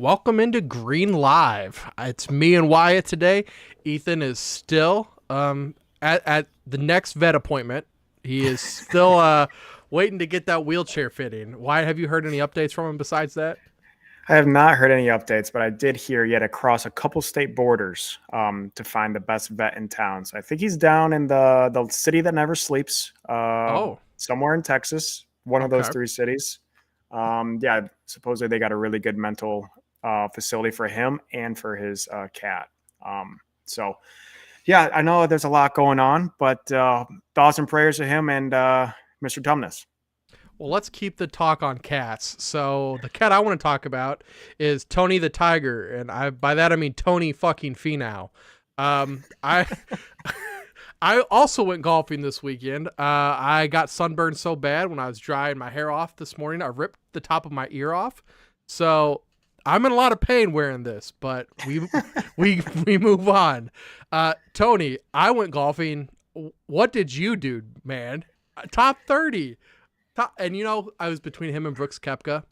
Welcome into Green Live. It's me and Wyatt today. Ethan is still at the next vet appointment. He is still waiting to get that wheelchair fitting. Wyatt, have you heard any updates from him besides that? I have not heard any updates, but I did hear he had to cross a couple state borders to find the best vet in town. So I think he's down in the city that never sleeps, Oh, somewhere in Texas, one of those okay. three cities. Yeah, supposedly they got a really good mental facility for him and for his cat. So yeah, I know there's a lot going on, but thoughts and prayers to him and Mr. Tumnus. Well, let's keep the talk on cats. So the cat I want to talk about is Tony the Tiger, and I by that I mean Tony fucking Finau. I I also went golfing this weekend. I got sunburned so bad when I was drying my hair off this morning. I ripped the top of my ear off. So I'm in a lot of pain wearing this, but we move on. Tony, I went golfing. What did you do, man? Top 30. And I was between him and Brooks Koepka.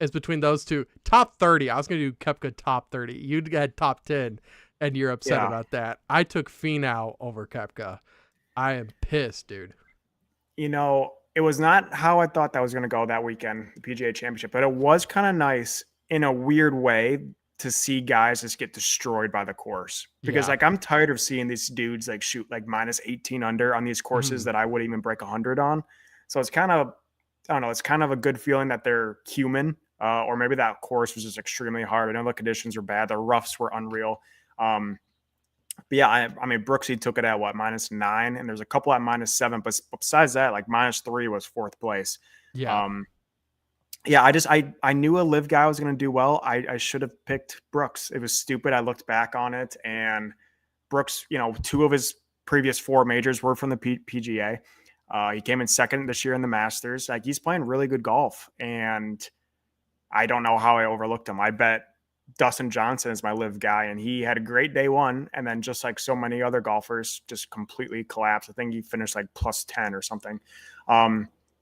It's between those two. Top 30. I was going to do Koepka top 30. You had top 10, and you're upset Yeah. about that. I took Finau over Koepka. I am pissed, dude. It was not how I thought that was going to go that weekend, the PGA Championship, but it was kind of nice in a weird way to see guys just get destroyed by the course. Because Yeah. I'm tired of seeing these dudes like shoot like minus 18 under on these courses Mhm. that I wouldn't even break 100 on. So it's kind of, I don't know, it's kind of a good feeling that they're human, or maybe that course was just extremely hard. I know the conditions were bad, the roughs were unreal. Um, but yeah, I mean, Brooksy took it at what, -9, and there's a couple at -7, but besides that, like -3 was fourth place. Yeah. Um, yeah, I knew a live guy was going to do well. I should have picked Brooks. It was stupid. I looked back on it, and Brooks, two of his previous four majors were from the PGA. He came in second this year in the Masters. Like, he's playing really good golf, and I don't know how I overlooked him. I bet Dustin Johnson is my live guy, and he had a great day one, and then just like so many other golfers, just completely collapsed. I think he finished like +10 or something.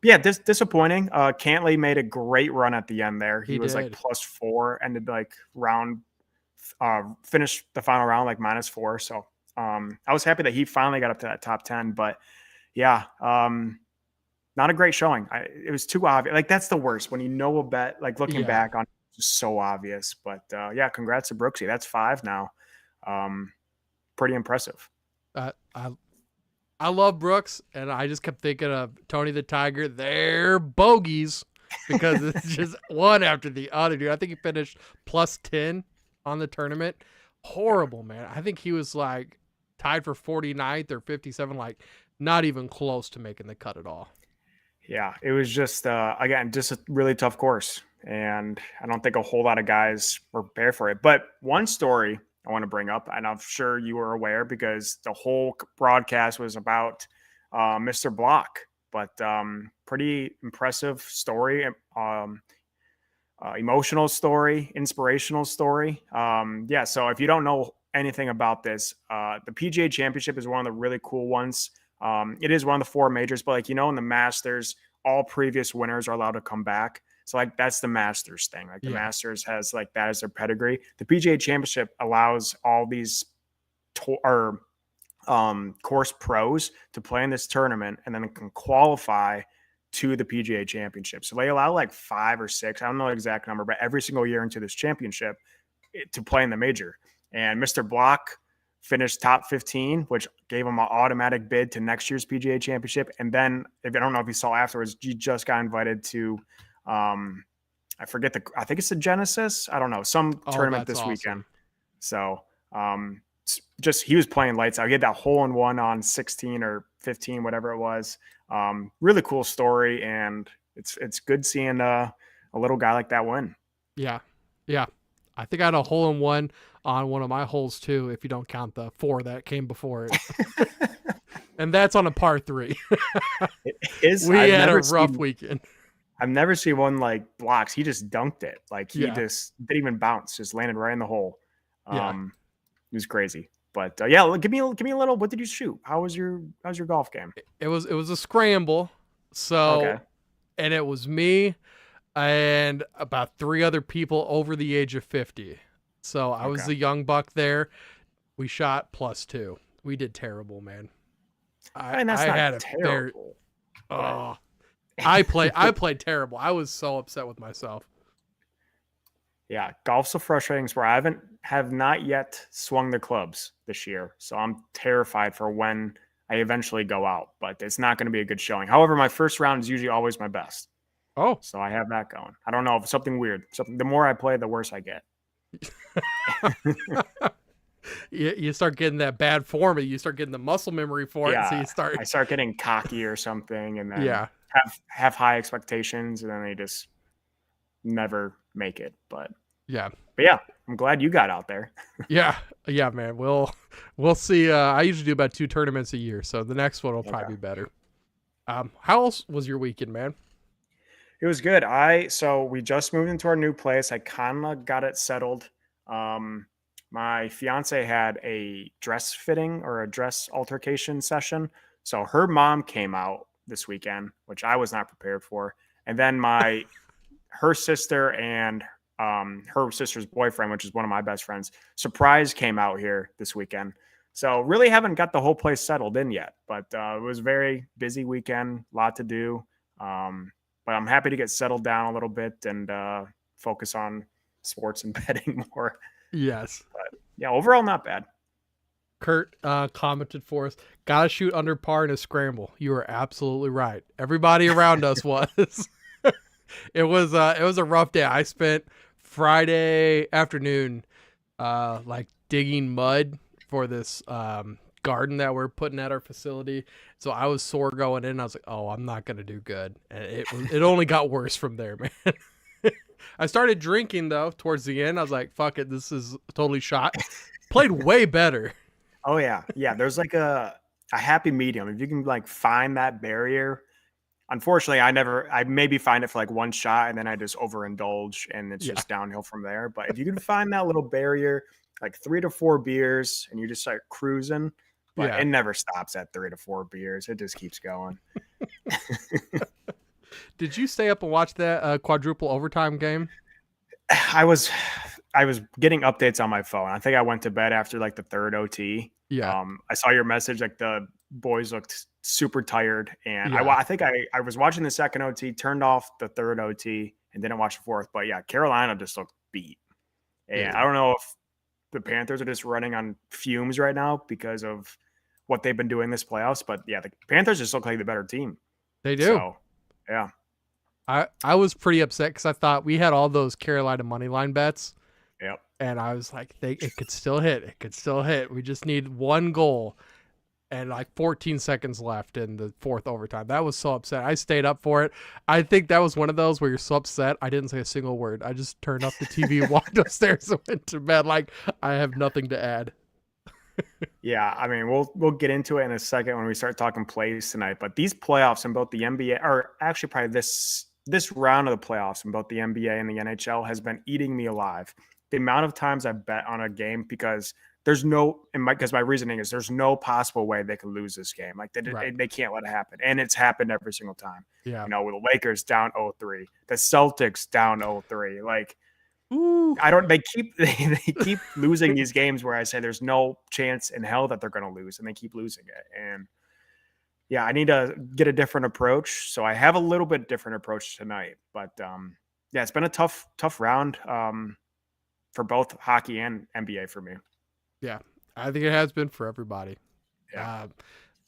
Yeah, disappointing. Cantley made a great run at the end there. He He was like did. +4, ended like finished the final round like -4. So I was happy that he finally got up to that top 10. But yeah, not a great showing. It was too obvious. Like, that's the worst when a bet, like looking Yeah. back on it, it's just so obvious. But yeah, congrats to Brooksy. That's 5 now. Um, Pretty impressive. Uh, I I love Brooks, and I just kept thinking of Tony the Tiger. They're bogeys because it's just one after the other, dude. I think he finished +10 on the tournament. Horrible, man. I think he was like tied for 49th or 57, like not even close to making the cut at all. Yeah, it was just again just a really tough course, and I don't think a whole lot of guys were prepared for it. But one story I want to bring up, and I'm sure you were aware because the whole broadcast was about Mr. Block, but pretty impressive story, emotional story, inspirational story. Yeah, so if you don't know anything about this, the PGA Championship is one of the really cool ones. It is one of the four majors, but like, in the Masters, all previous winners are allowed to come back. So like, that's the Masters thing. Like, the Yeah. Masters has like that as their pedigree. The PGA Championship allows all these course pros to play in this tournament, and then it can qualify to the PGA Championship. So they allow like 5 or 6, I don't know the exact number, but every single year into this championship to play in the major. And Mr. Block finished top 15, which gave him an automatic bid to next year's PGA Championship. And then, if I don't know if you saw afterwards, he just got invited to, I think it's the Genesis. I don't know, some Oh, tournament that's this weekend. awesome. So just he was playing lights out. He had that hole in one on 16 or 15, whatever it was. Really cool story, and it's good seeing a little guy like that win. Yeah. Yeah. I think I had a hole in one on one of my holes too, if you don't count the 4 that came before it. And that's on a par 3. It is. We had a rough weekend. I've never seen one like Blocks. He just dunked it. Like, he Yeah. just didn't even bounce, just landed right in the hole. Yeah. It was crazy. But yeah, give me a little. What did you shoot? How's your golf game? It was a scramble. Okay. So, and it was me. and about 3 other people over the age of 50. So I was Okay. the young buck there. We shot +2. We did terrible, man. I mean, I that's not had a very terrible. But oh I played terrible. I was so upset with myself. yeah, golf's so frustrating where I have not yet swung the clubs this year. So I'm terrified for when I eventually go out, but it's not going to be a good showing. However, my first round is usually always my best. Oh. So I have that going. I don't know if it's something weird. Something the more I play, the worse I get. You start getting that bad form, and you start getting the muscle memory for it. So Yeah, you start, I start getting cocky or something, and then yeah, have high expectations, and then they just never make it. yeah, But yeah, I'm glad you got out there. yeah, yeah, man. We'll see. I usually do about 2 tournaments a year, so the next one will Okay. probably be better. How else was your weekend, man? It was good. So we just moved into our new place. I kind of got it settled. Um, my fiance had a dress fitting or a dress altercation session. So her mom came out this weekend, which I was not prepared for. And then her sister and her sister's boyfriend, which is one of my best friends, surprise came out here this weekend. So really haven't got the whole place settled in yet, but it was a very busy weekend, a lot to do. But I'm happy to get settled down a little bit and focus on sports and betting more. Yes. But yeah, overall not bad. Kurt commented for us, gotta shoot under par in a scramble. You are absolutely right. Everybody around us was. It was a rough day. I spent Friday afternoon like digging mud for this garden that we're putting at our facility. So I was sore going in. I was like, oh, I'm not gonna do good. And it only got worse from there, man. I started drinking though towards the end. I was like, fuck it, this is totally shot. Played way better. Oh yeah, yeah. There's like a happy medium if you can like find that barrier. Unfortunately, I maybe find it for like one shot and then I just overindulge and it's Yeah. just downhill from there. But if you can find that little barrier, like 3 to 4 beers, and you just start cruising, but Yeah. it never stops at 3 to 4 beers. It just keeps going. Did you stay up and watch that quadruple overtime game? I was getting updates on my phone. I think I went to bed after like the third OT. Yeah. I saw your message. Like the boys looked super tired, and Yeah. I think I was watching the second OT, turned off the third OT, and didn't watch the fourth. But yeah, Carolina just looked beat, and Yeah. I don't know if the Panthers are just running on fumes right now because of what they've been doing this playoffs. But yeah, the Panthers just look like the better team. They do. So yeah. I was pretty upset because I thought we had all those Carolina money line bets. Yep. And I was like, it could still hit. It could still hit. We just need one goal. And like 14 seconds left in the fourth overtime. That was so upset. I stayed up for it. I think that was one of those where you're so upset. I didn't say a single word. I just turned off the TV, walked upstairs, and went to bed. Like I have nothing to add. Yeah, I mean, we'll get into it in a second when we start talking plays tonight. But these playoffs in both the NBA, or actually probably this round of the playoffs in both the NBA and the NHL, has been eating me alive. The amount of times I bet on a game because there's no, because my reasoning is there's no possible way they could lose this game. Like they can't let it happen, and it's happened every single time. Yeah. You know, with the Lakers down 0-3, the Celtics down 0-3, like. Ooh. They keep losing these games where I say there's no chance in hell that they're going to lose, and they keep losing it. And yeah, I need to get a different approach. So I have a little bit different approach tonight, but yeah, it's been a tough round for both hockey and NBA for me. Yeah, I think it has been for everybody. Yeah.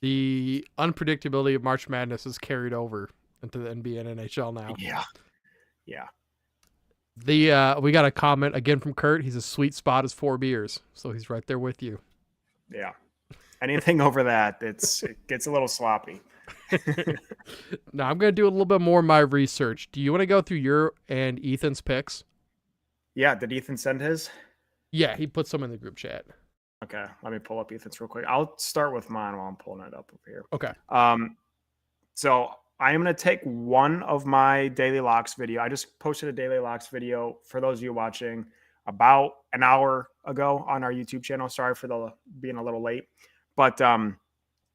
The unpredictability of March Madness is carried over into the NBA and NHL now. Yeah. We got a comment again from Kurt. He's a sweet spot is 4 beers, so he's right there with you. Yeah. Anything over that, it gets a little sloppy. Now I'm gonna do a little bit more of my research. Do you want to go through your and Ethan's picks? Yeah. Did Ethan send his? Yeah, he put some in the group chat. Okay, let me pull up Ethan's real quick. I'll start with mine while I'm pulling it up over here. Okay. So I am going to take one of my daily locks video. I just posted a daily locks video for those of you watching about an hour ago on our YouTube channel. Sorry for being a little late, but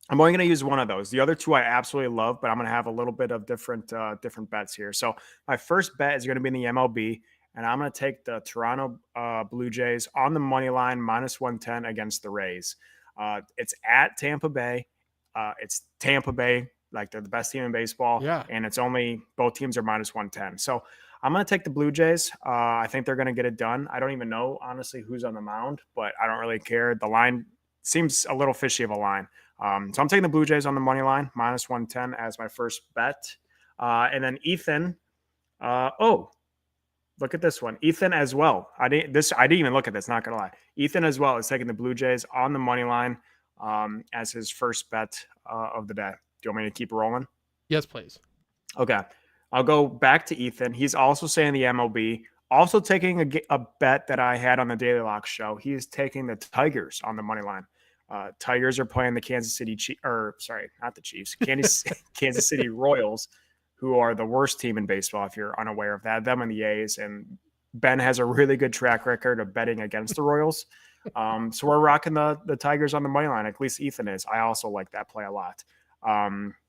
I'm only going to use one of those. The other two I absolutely love, but I'm going to have a little bit of different bets here. So my first bet is going to be in the MLB, and I'm going to take the Toronto Blue Jays on the money line -110 against the Rays. It's at Tampa Bay. It's Tampa Bay, like they're the best team in baseball, Yeah. and it's only both teams are -110. So I'm going to take the Blue Jays. I think they're going to get it done. I don't even know honestly who's on the mound, but I don't really care. The line seems a little fishy of a line. So I'm taking the Blue Jays on the money line, -110 as my first bet. And then Ethan, look at this one. Ethan as well. I didn't even look at this, not gonna lie. Ethan as well is taking the Blue Jays on the money line as his first bet of the day. Do you want me to keep rolling? Yes, please. Okay. I'll go back to Ethan. He's also saying the MLB. Also taking a bet that I had on the Daily Lock show. He is taking the Tigers on the money line. Tigers are playing the Kansas City sorry, not the Chiefs, Kansas City Royals, who are the worst team in baseball if you're unaware of that. Them and the A's, and Ben has a really good track record of betting against the Royals. So we're rocking the Tigers on the money line. At least Ethan is. I also like that play a lot.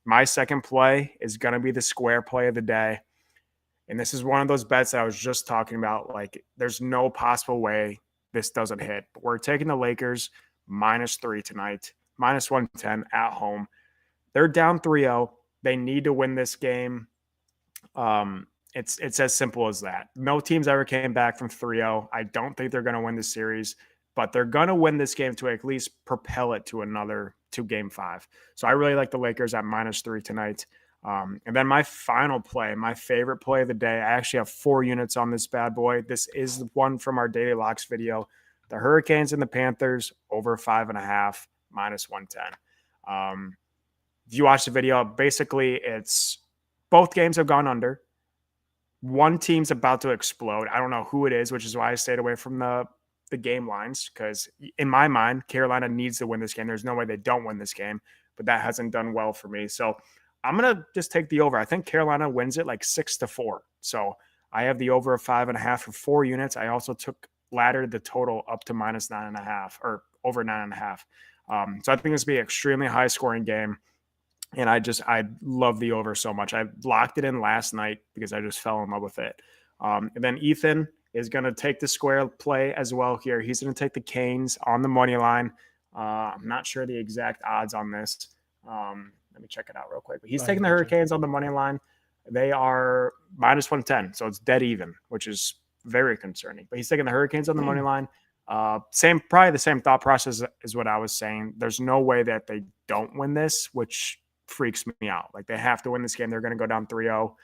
My second play is going to be the square play of the day. And this is one of those bets that I was just talking about. Like, there's no possible way this doesn't hit. But we're taking the Lakers -3 tonight, -110 at home. They're down 3-0. They need to win this game. It's as simple as that. No teams ever came back from 3-0. I don't think they're going to win the series, but they're going to win this game to at least propel it to game 5. So I really like the Lakers at -3 tonight. And then my final play, my favorite play of the day, I actually have 4 units on this bad boy. This is the one from our Daily Locks video. The Hurricanes and the Panthers over 5.5, -110. If you watch the video, basically it's both games have gone under. One team's about to explode. I don't know who it is, which is why I stayed away from the game lines, because in my mind, Carolina needs to win this game. There's no way they don't win this game, but that hasn't done well for me. So I'm going to just take the over. I think Carolina wins it like 6-4. So I have the over of 5.5 for 4 units. I also laddered the total up to -9.5 or over 9.5. So I think this will be an extremely high scoring game. And I love the over so much. I locked it in last night because I just fell in love with it. And then Ethan is going to take the square play as well here. He's going to take the Canes on the money line. I'm not sure the exact odds on this. Let me check it out real quick. But he's taking the Hurricanes on the money line. They are -110, so it's dead even, which is very concerning. But he's taking the Hurricanes on the money line. Probably the same thought process as what I was saying. There's no way that they don't win this, which freaks me out. Like, they have to win this game. They're going to go down 3-0.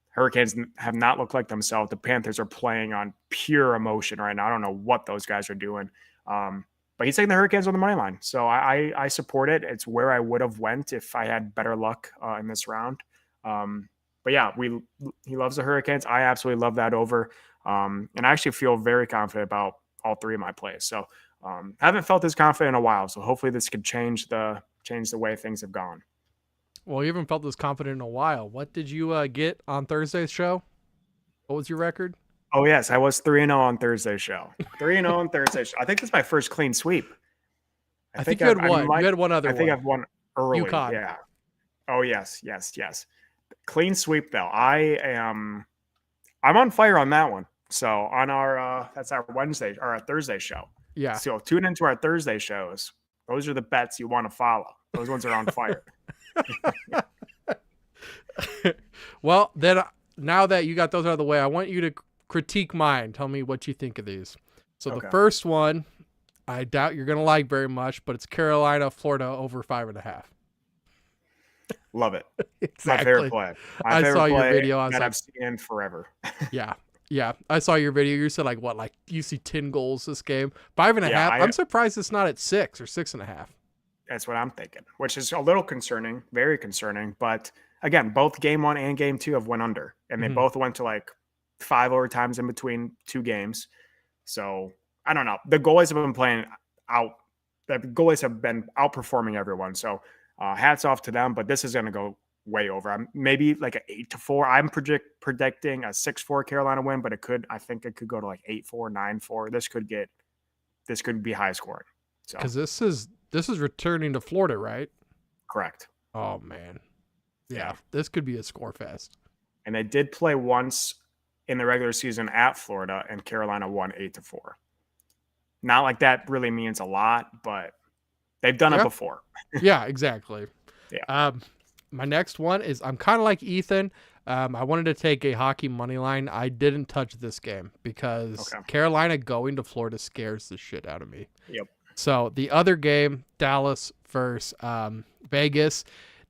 Hurricanes have not looked like themselves. The Panthers are playing on pure emotion right now. I don't know what those guys are doing. But he's taking the Hurricanes on the money line. So I support it. It's where I would have went if I had better luck in this round. But yeah, he loves the Hurricanes. I absolutely love that over. And I actually feel very confident about all 3 of my plays. So haven't felt this confident in a while. So hopefully this could change the way things have gone. Well, you haven't felt this confident in a while. What did you get on Thursday's show? What was your record? Oh, yes. I was 3-0 on Thursday's show. 3-0 on Thursday's show. I think this is my first clean sweep. I think you had one. You had one other one. I think I've won early. UConn. Yeah. Oh, yes. Clean sweep, though. I'm on fire on that one. So on our that's our Wednesday or our Thursday show. Yeah. So tune into our Thursday shows. Those are the bets you want to follow. Those ones are on fire. Well, then now that you got those out of the way, I want you to critique mine. Tell me what you think of these. So The first one, I doubt you're going to like very much, but it's Carolina, Florida over 5.5. Love it. Exactly. My favorite play. I saw your video. I was that like, I've seen in forever. Yeah. I saw your video. You said like you see 10 goals this game, 5.5. I'm surprised it's not at 6 or 6.5. That's what I'm thinking, which is a little concerning, very concerning. But again, both game 1 and game 2 have went under, and they both went to like 5 overtimes in between 2 games. So I don't know. The goalies have been playing out. The goalies have been outperforming everyone. So hats off to them. But this is going to go way over. Maybe like an 8-4. I'm predicting a 6-4 Carolina win, but I think it could go to like 8-4, 9-4. This could be high scoring. So because this is This is returning to Florida, right? Correct. Oh man. Yeah. Yeah, this could be a score fest. And they did play once in the regular season at Florida, and Carolina won 8-4. Not like that really means a lot, but they've done it Yeah. before. Yeah, exactly. Yeah. My next one is I'm kind of like Ethan. I wanted to take a hockey money line. I didn't touch this game because Okay. Carolina going to Florida scares the shit out of me. Yep. So the other game, Dallas versus Vegas.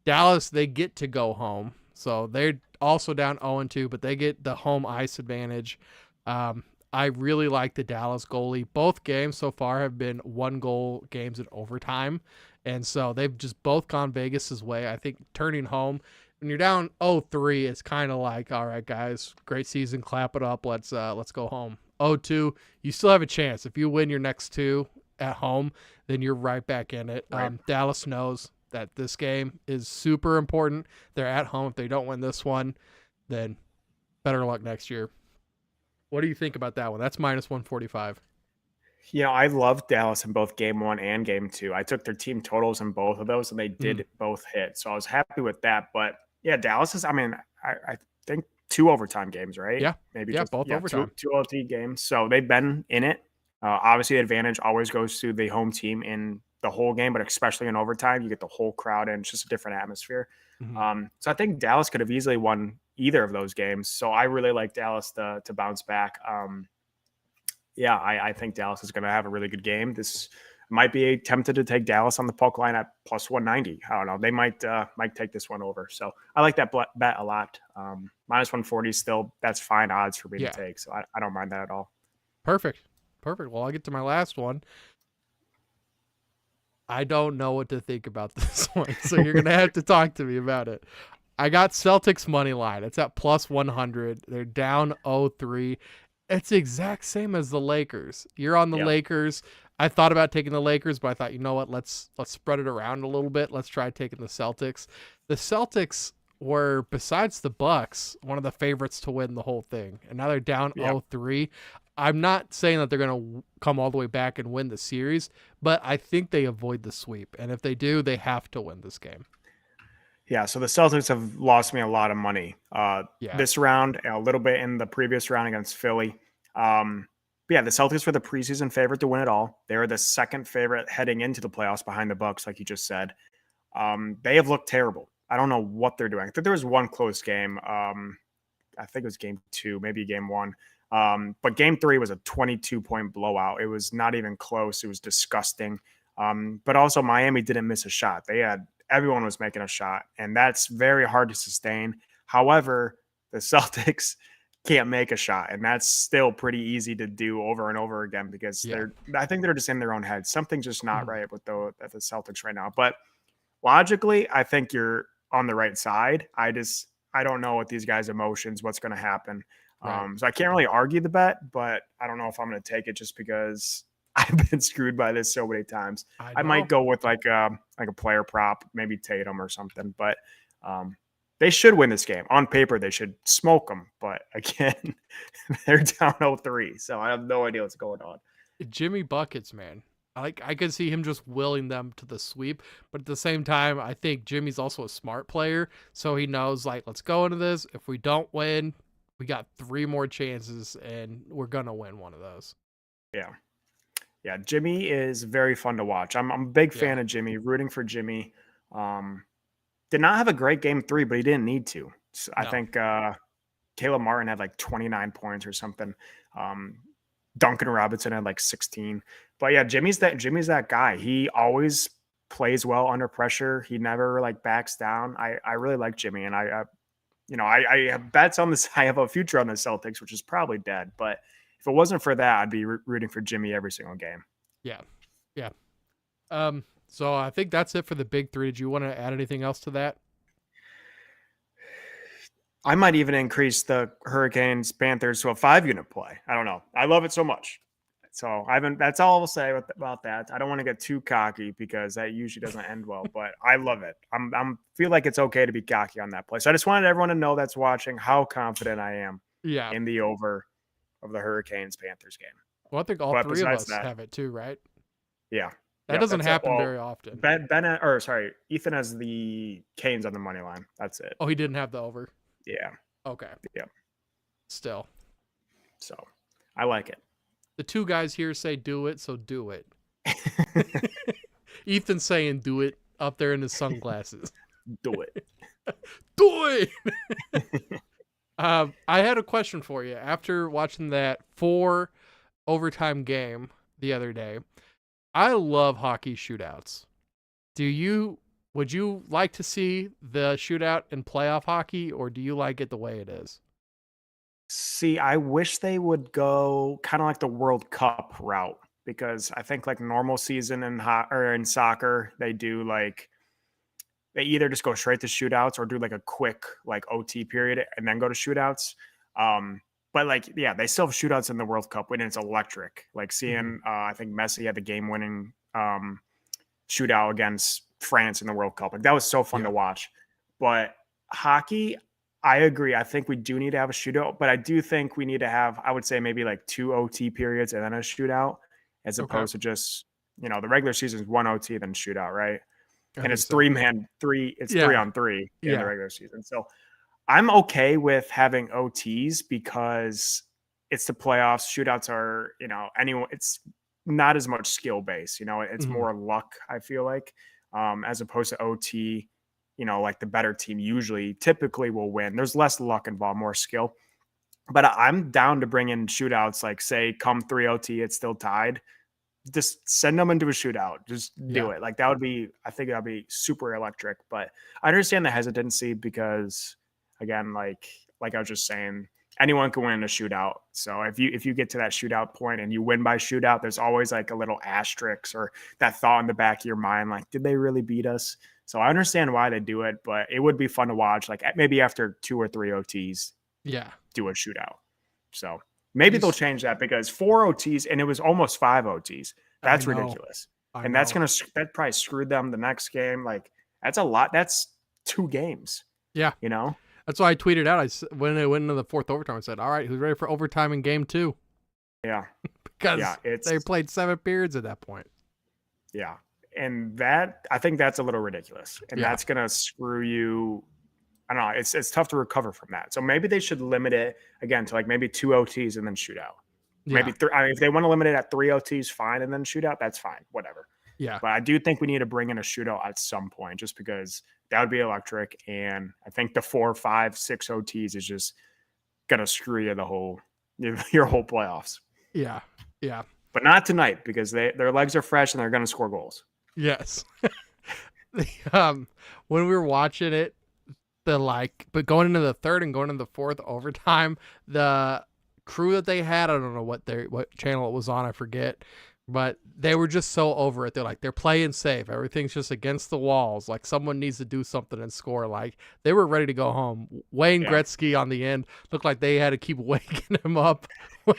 Dallas, they get to go home. So they're also down 0-2, but they get the home ice advantage. I really like the Dallas goalie. Both games so far have been 1-goal games in overtime. And so they've just both gone Vegas's way. I think turning home when you're down 0-3, it's kind of like, all right, guys, great season, clap it up. Let's go home. 0-2, you still have a chance. If you win your next two at home, then you're right back in it. Right. Dallas knows that this game is super important. They're at home. If they don't win this one, then better luck next year. What do you think about that one? That's minus 145. I love Dallas in both game 1 and game 2. I took their team totals in both of those, and they did both hit. So I was happy with that. But yeah, Dallas is, I think 2 overtime games, right? Yeah. Maybe yeah, both overtime. Two OT games. So they've been in it. Obviously, the advantage always goes to the home team in the whole game, but especially in overtime, you get the whole crowd in. It's just a different atmosphere. So I think Dallas could have easily won either of those games. So I really like Dallas to bounce back. I think Dallas is going to have a really good game. This might be tempted to take Dallas on the puck line at plus 190. I don't know. They might take this one over. So I like that bet a lot. Minus 140 still, that's fine odds for me to take. So I don't mind that at all. Perfect. Well, I'll get to my last one. I don't know what to think about this one, so you're going to have to talk to me about it. I got Celtics money line. It's at plus 100. They're down 0-3. It's the exact same as the Lakers. You're on the Lakers. I thought about taking the Lakers, but I thought, you know what? Let's spread it around a little bit. Let's try taking the Celtics. The Celtics were, besides the Bucks, one of the favorites to win the whole thing, and now they're down 0-3. I'm not saying that they're going to come all the way back and win the series, but I think they avoid the sweep. And if they do, they have to win this game. Yeah, so the Celtics have lost me a lot of money this round, a little bit in the previous round against Philly. The Celtics were the preseason favorite to win it all. They were the second favorite heading into the playoffs behind the Bucks, like you just said. They have looked terrible. I don't know what they're doing. I think there was one close game. I think it was game 2, maybe game 1. But game 3 was a 22-point blowout. It was not even close. It was disgusting. But also Miami didn't miss a shot. Everyone was making a shot, and that's very hard to sustain. However, the Celtics can't make a shot, and that's still pretty easy to do over and over again because I think they're just in their own head. Something's just not right with the Celtics right now. But logically, I think you're on the right side. I don't know what these guys' emotions, what's going to happen. Right. So I can't really argue the bet, but I don't know if I'm going to take it just because I've been screwed by this so many times. I might go with like a player prop, maybe Tatum or something, but they should win this game. On paper, they should smoke them. But again, they're down 0-3, so I have no idea what's going on. Jimmy buckets, man. I could see him just willing them to the sweep, but at the same time, I think Jimmy's also a smart player, so he knows, like, let's go into this. If we don't win, we got 3 more chances, and we're gonna win one of those. Yeah, Jimmy is very fun to watch. I'm a big fan of Jimmy, rooting for Jimmy. Did not have a great game 3, but he didn't need to. So I think Caleb Martin had like 29 points or something. Duncan Robinson had like 16. But yeah, Jimmy's that guy. He always plays well under pressure. He never like backs down. I really like Jimmy, and I have bets on this. I have a future on the Celtics, which is probably dead. But if it wasn't for that, I'd be rooting for Jimmy every single game. Yeah. So I think that's it for the big 3. Did you want to add anything else to that? I might even increase the Hurricanes Panthers to a 5-unit play. I don't know. I love it so much. So that's all I'll say about that. I don't want to get too cocky because that usually doesn't end well, but I love it. I'm feel like it's okay to be cocky on that play. So I just wanted everyone to know that's watching how confident I am in the over of the Hurricanes Panthers game. Well, I think all 3 of us have it too, right? Yeah. That doesn't happen very often. Ethan has the Canes on the money line. That's it. Oh, he didn't have the over. Yeah. Okay. Yeah. Still. So I like it. The two guys here say do it, so do it. Ethan's saying do it up there in his sunglasses. Do it. Do it. I had a question for you. After watching that 4 overtime game the other day, I love hockey shootouts. Would you like to see the shootout in playoff hockey, or do you like it the way it is? See, I wish they would go kind of like the World Cup route, because I think like normal season in soccer, they do like they either just go straight to shootouts or do like a quick like OT period and then go to shootouts. But like, yeah, they still have shootouts in the World Cup when it's electric. Like seeing, I think Messi had the game-winning shootout against France in the World Cup. Like that was so fun to watch. But hockey, I agree. I think we do need to have a shootout, but I do think we need to have, I would say maybe like 2 OT periods and then a shootout, as opposed to just, the regular season is 1 OT then shootout, right? And it's 3-3 on 3 in the regular season. So I'm okay with having OTs because it's the playoffs. Shootouts are, it's not as much skill based, it's more luck, I feel like, as opposed to OT, like the better team typically will win. There's less luck involved, more skill. But I'm down to bring in shootouts, like say come 3 OT, it's still tied. Just send them into a shootout. Just do it. Like I think that'd be super electric. But I understand the hesitancy because, again, like I was just saying, anyone can win a shootout. So if you get to that shootout point and you win by shootout, there's always like a little asterisk or that thought in the back of your mind, like, did they really beat us? So I understand why they do it, but it would be fun to watch. Like maybe after 2 or 3 OTs, do a shootout. So maybe they'll change that, because 4 OTs and it was almost 5 OTs. That's ridiculous. And that probably screwed them the next game. Like that's a lot. That's 2 games. Yeah. That's why I tweeted out. When they went into the 4th overtime, I said, all right, who's ready for overtime in game 2? Yeah. Because they played 7 periods at that point. Yeah. And I think that's a little ridiculous. And that's going to screw you. I don't know. It's tough to recover from that. So maybe they should limit it again to like maybe 2 OTs and then shoot out. Maybe if they want to limit it at 3 OTs, fine, and then shoot out, that's fine. Whatever. Yeah. But I do think we need to bring in a shootout at some point, just because that would be electric. And I think the 4, 5, 6 OTs is just gonna screw you your whole playoffs. Yeah. Yeah. But not tonight, because their legs are fresh and they're gonna score goals. Yes. When we were watching it, but going into the 3rd and going into the 4th overtime, the crew that they had, I don't know what channel it was on, I forget, but they were just so over it. They're playing safe. Everything's just against the walls. Like someone needs to do something and score. Like they were ready to go home. Wayne Gretzky on the end looked like they had to keep waking him up when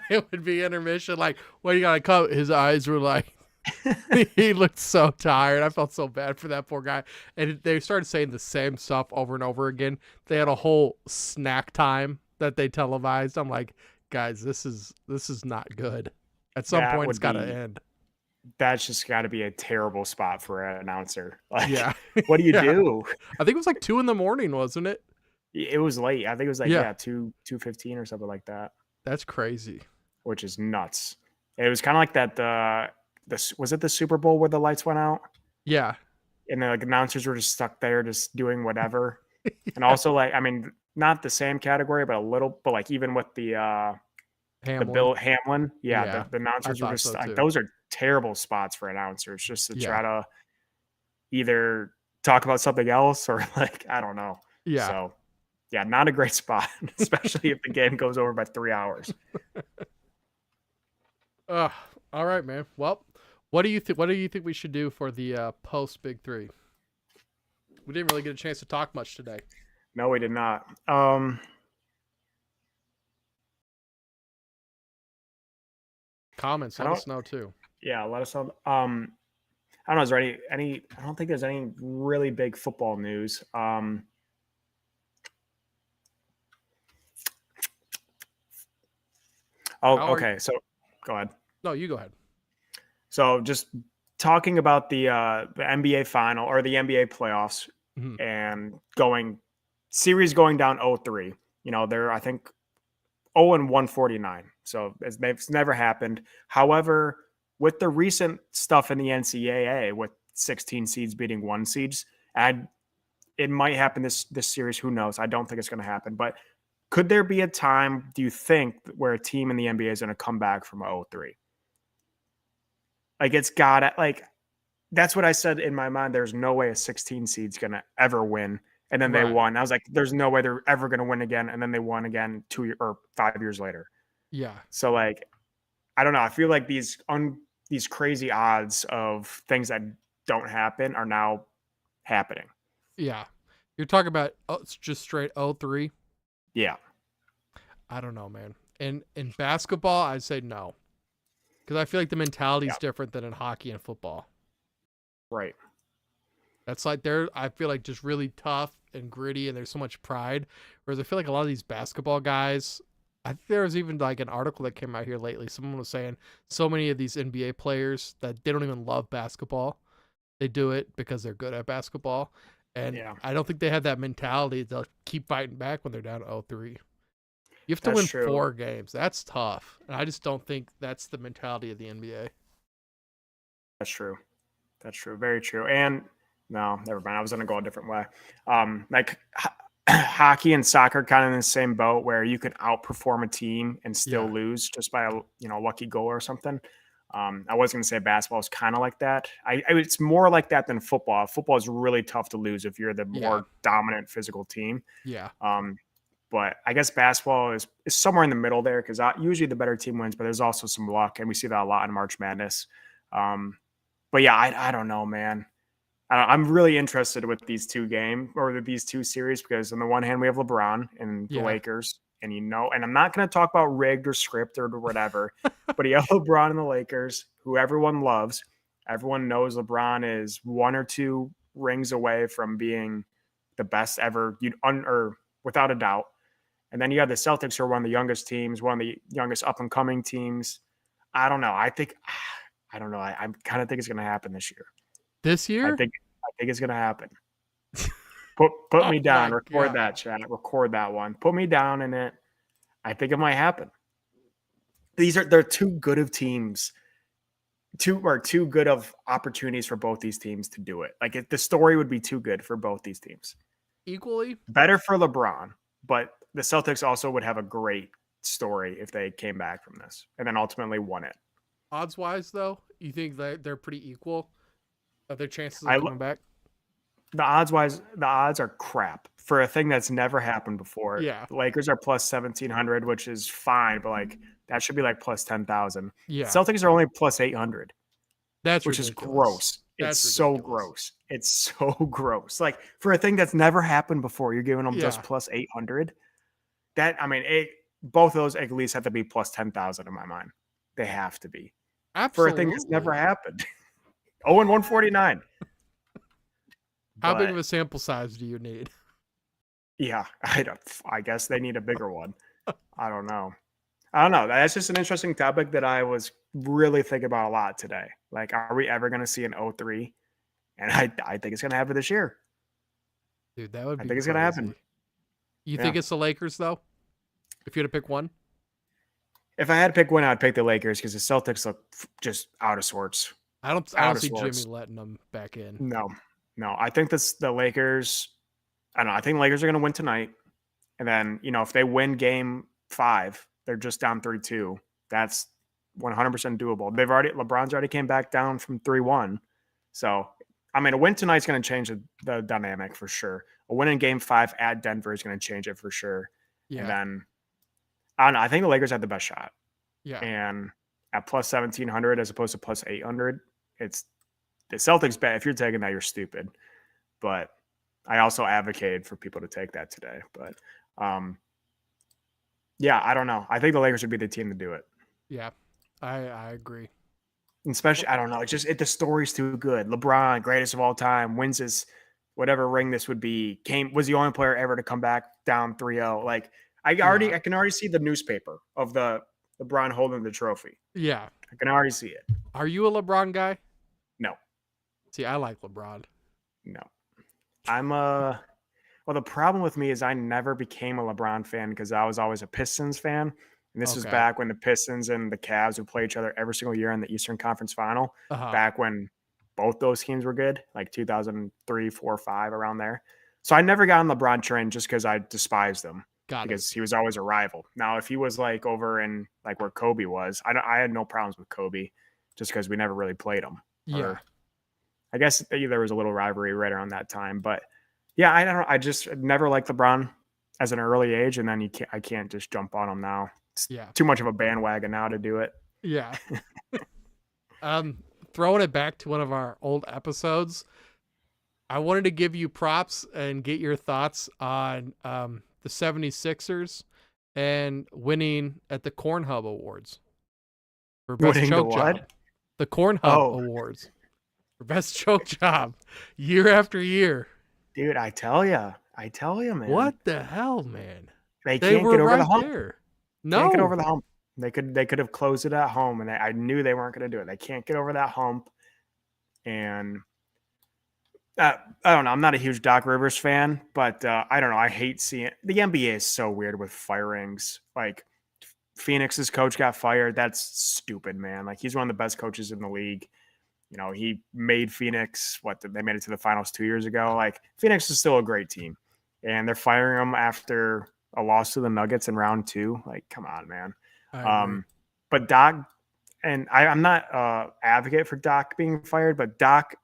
it would be intermission. Like, when you gotta come, his eyes were like, he looked so tired. I felt so bad for that poor guy. And they started saying the same stuff over and over again. They had a whole snack time that they televised. I'm like, guys, this is not good. At some point, it's got to end. That's just got to be a terrible spot for an announcer. Like, what do you do? I think it was like 2 a.m, wasn't it? It was late. I think it was like 2:15 or something like that. That's crazy. Which is nuts. It was kind of like that. Was it the Super Bowl where the lights went out? Yeah. And the announcers were just stuck there, just doing whatever. And also, like, I mean, not the same category, but a little. But like even with the Bill Hamlin, the announcers were just like, those are terrible spots for announcers, just to try to either talk about something else or like, I don't know. Yeah. So not a great spot, especially if the game goes over by 3 hours. All right, man. Well, what do you think? What do you think we should do for the post Big 3? We didn't really get a chance to talk much today. No, we did not. Comments, let us know too. Yeah, let us know. I don't know. Is there any? I don't think there's any really big football news. Okay. So go ahead. No, you go ahead. So just talking about the NBA final or the NBA playoffs Mhm. and series going down 0-3. They're I think 0-149. So it's never happened. However, with the recent stuff in the NCAA with 16 seeds beating 1 seeds, and it might happen this series. Who knows? I don't think it's going to happen. But could there be a time, do you think, where a team in the NBA is going to come back from 0-3? Like it's got to like that's what I said in my mind. There's no way a 16 seed's going to ever win. And then they Right. won. I was like, there's no way they're ever going to win again. And then they won again 5 years later. Yeah. So like, I don't know. I feel like these crazy odds of things that don't happen are now happening. Yeah. You're talking about it's just straight 0-3. Yeah. I don't know, man. In basketball, I'd say no. Because I feel like the mentality is Yeah. different than in hockey and football. Right. That's like I feel like just really tough and gritty, and there's so much pride. Whereas I feel like a lot of these basketball guys, I think there was even like an article that came out here lately. Someone was saying so many of these NBA players that they don't even love basketball. They do it because they're good at basketball. And Yeah. I don't think they have that mentality to keep fighting back when they're down 0-3. You have to That's win true. 4 games. That's tough. And I just don't think that's the mentality of the NBA. That's true. That's true. Very true. And no, never mind. I was going to go a different way. Like hockey and soccer, kind of in the same boat, where you can outperform a team and still Yeah. lose just by a lucky goal or something. I was going to say basketball is kind of like that. It's more like that than football. Football is really tough to lose if you're the more dominant physical team. Yeah. But I guess basketball is somewhere in the middle there, because usually the better team wins, but there's also some luck, and we see that a lot in March Madness. But yeah, I don't know, man. I'm really interested with these these two series, because on the one hand we have LeBron and the Lakers, and and I'm not going to talk about rigged or scripted or whatever, but you have LeBron and the Lakers, who everyone loves. Everyone knows LeBron is 1 or 2 rings away from being the best ever, or without a doubt. And then you have the Celtics, who are one of the youngest teams, one of the youngest up and coming teams. I don't know. I don't know. I kind of think it's going to happen this year. This year? I think it's going to happen. Put me down. Record that, chat. Record that one. Put me down in it. I think it might happen. They're too good of teams. Too good of opportunities for both these teams to do it. Like the story would be too good for both these teams. Equally? Better for LeBron, but the Celtics also would have a great story if they came back from this and then ultimately won it. Odds wise, though, you think that they're pretty equal of their chances of coming back? The odds are crap for a thing that's never happened before. Yeah. The Lakers are plus 1,700, which is fine, but like that should be like plus 10,000. Yeah. Celtics are only plus 800. Which is gross. It's so gross. It's so gross. Like for a thing that's never happened before, you're giving them just plus 800. Both of those at least have to be plus 10,000 in my mind. They have to be. Absolutely. For a thing that's never happened. 0-149. How big of a sample size do you need? Yeah, I guess they need a bigger one. I don't know. That's just an interesting topic that I was really thinking about a lot today. Like, are we ever going to see an 0-3? And I think it's going to happen this year. Dude, that would be I think it's going to happen. You think it's the Lakers, though? If you had to pick one? If I had to pick one, I'd pick the Lakers, because the Celtics look just out of sorts. I don't see Jimmy letting them back in. No. I think the Lakers, I don't know. I think the Lakers are going to win tonight. And then, if they win game 5, they're just down 3-2. That's 100% doable. LeBron's already came back down from 3-1. So, a win tonight's going to change the dynamic for sure. A win in game 5 at Denver is going to change it for sure. Yeah. And then, I don't know. I think the Lakers have the best shot. Yeah. And at plus 1,700 as opposed to plus 800, it's the Celtics bet. If you're taking that, you're stupid. But I also advocated for people to take that today. But yeah, I don't know. I think the Lakers would be the team to do it. Yeah, I agree. Especially, I don't know. The story's too good. LeBron, greatest of all time, wins his whatever ring this would be. Was the only player ever to come back down 3-0. Like I can already see the newspaper of the LeBron holding the trophy. Yeah. I can already see it. Are you a LeBron guy? No, See, I like LeBron. no. I'm a Well, the problem with me is I never became a LeBron fan because I was always a Pistons fan. And this was Okay. back when the Pistons and the Cavs would play each other every single year in the Eastern Conference Final. Uh-huh. Back when both those teams were good, like 2003, 4, 5, around there. So I never got on LeBron train just because I despised him Got it. because he was always a rival. Now, if he was like over in like where Kobe was, I had no problems with Kobe just because we never really played him. Yeah. Or I guess there was a little rivalry right around that time, but yeah, I don't know. I just never liked LeBron as an early age, and then I can't just jump on him now. It's Yeah. too much of a bandwagon now to do it. Yeah. um Throwing it back to one of our old episodes, I wanted to give you props and get your thoughts on the 76ers and winning at the Corn Hub Awards for best Winning the choke what? job. The Corn Hub Oh, Awards for best choke job year after year. dude, I tell you, man. What the hell, man? They They can't were get over right the hump. there. Can't get No. over the hump. They could have closed it at home, and I knew they weren't going to do it. They can't get over that hump, and I don't know. I'm not a huge Doc Rivers fan, but I don't know. I hate seeing the NBA is so weird with firings. Like Phoenix's coach got fired. That's stupid, man. Like he's one of the best coaches in the league. You know, he made Phoenix they made it to the finals 2 years ago. Like Phoenix is still a great team, and they're firing him after a loss to the Nuggets in round 2. Like, come on, man. I agree. But Doc, and I'm not advocate for Doc being fired, but Doc,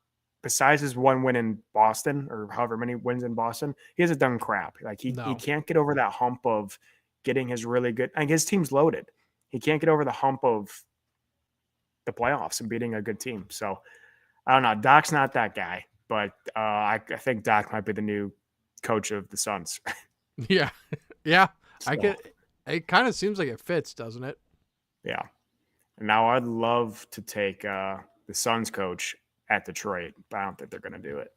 besides his one win in Boston or however many wins in Boston, he hasn't done crap. Like he No. can't get over that hump of getting his really good. Like his team's loaded. He can't get over the hump of the playoffs and beating a good team. So I don't know. Doc's not that guy, but I think Doc might be the new coach of the Suns. Yeah. Yeah. So, I get it. Kind of seems like it fits, doesn't it? yeah. Now I'd love to take the Suns coach at Detroit, but I don't think they're going to do it.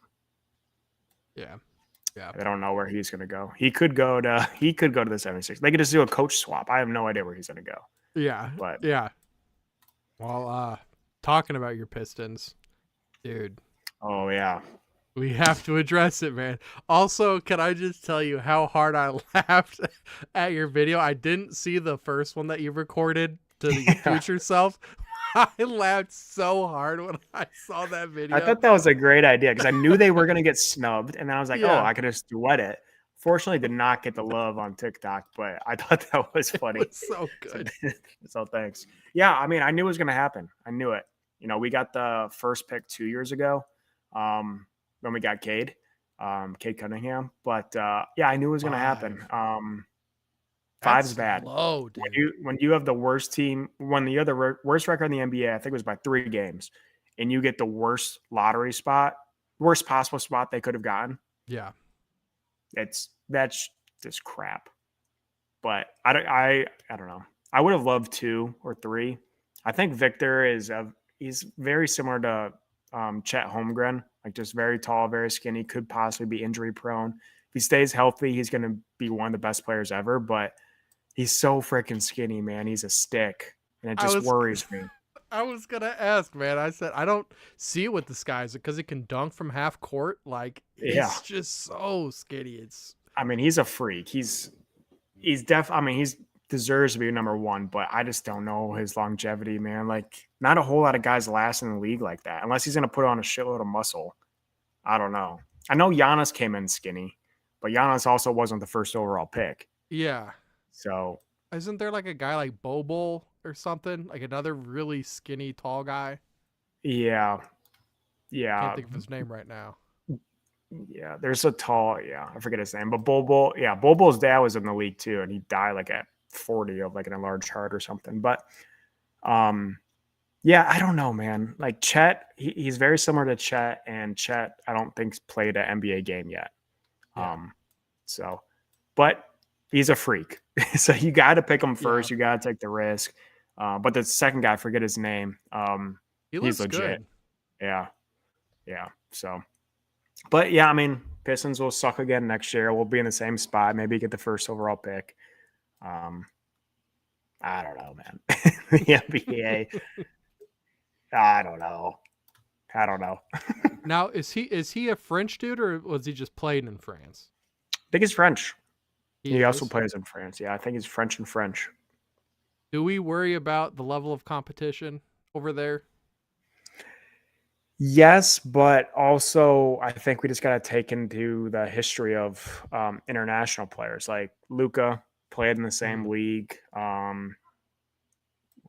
Yeah. Yeah. I don't know where he's going to go. He could go to the 76ers. They could just do a coach swap. I have no idea where he's going to go. Yeah. But yeah. Well, talking about your Pistons, dude, oh yeah. we have to address it, man. Also, can I just tell you how hard I laughed at your video? I didn't see the first one that you recorded to your future self. I laughed so hard when I saw that video. I thought that was a great idea because I knew they were going to get snubbed, and then I was like, Yeah. oh, I could just duet it. Fortunately, did not get the love on TikTok, but I thought that was funny. It was so good. So thanks. Yeah, I mean, I knew it was going to happen. I knew it. You know, we got the first pick 2 years ago when we got Cade Cunningham. But yeah, I knew it was going to happen. Five's bad. Low, dude. When you have the worst team, when you have the worst record in the NBA, I think it was by 3 games, and you get the worst lottery spot, worst possible spot they could have gotten. Yeah. That's just crap. But I don't know. I would have loved 2 or 3. I think Victor he's very similar to Chet Holmgren, like just very tall, very skinny, could possibly be injury prone. If he stays healthy, he's going to be one of the best players ever, but he's so freaking skinny, man. He's a stick, and it just worries me. I was going to ask, man. I said, I don't see it with this guy. Is it because he can dunk from half court? Like, he's just so skinny. I mean, he's a freak. He deserves to be number 1, but I just don't know his longevity, man. Like, not a whole lot of guys last in the league like that, unless he's going to put on a shitload of muscle. I don't know. I know Giannis came in skinny, but Giannis also wasn't the first overall pick. Yeah. So isn't there like a guy like Bobo or something? Like another really skinny, tall guy? Yeah. I can't think of his name right now. Yeah, there's a tall, I forget his name, but Bobo's dad was in the league too, and he died like at 40 of like an enlarged heart or something. But yeah, I don't know, man. Like Chet, he's very similar to Chet, and Chet I don't think's played an NBA game yet. Yeah. But he's a freak. So you got to pick him first. Yeah. You got to take the risk. But the second guy, I forget his name. He's legit. Good. Yeah. So, but yeah, I mean, Pistons will suck again next year. We'll be in the same spot. Maybe get the first overall pick. I don't know, man. The NBA. I don't know. I don't know. Now, is he a French dude or was he just playing in France? I think he's French. He He also is. plays in France. Yeah, I think he's French and French. Do we worry about the level of competition over there? Yes, but also I think we just got to take into the history of international players. Like Luca played in the same Mhm. league.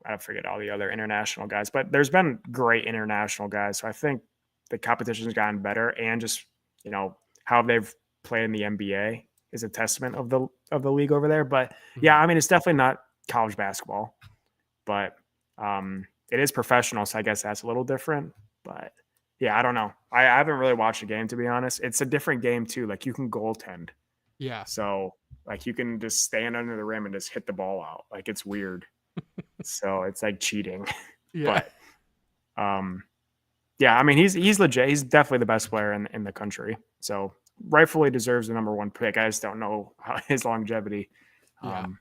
I forget all the other international guys, but there's been great international guys. So I think the competition's gotten better, and just how they've played in the NBA is a testament of the league over there. But yeah, Mhm. I mean it's definitely not college basketball, but it is professional, so I guess that's a little different. But yeah, I don't know. I haven't really watched a game, to be honest. It's a different game too. Like you can goaltend, Yeah. so like you can just stand under the rim and just hit the ball out. Like it's weird. So it's like cheating. Yeah. But um, yeah, I mean he's legit. He's definitely the best player in the country. So rightfully deserves the number one pick. I just don't know how his longevity. Yeah. Um,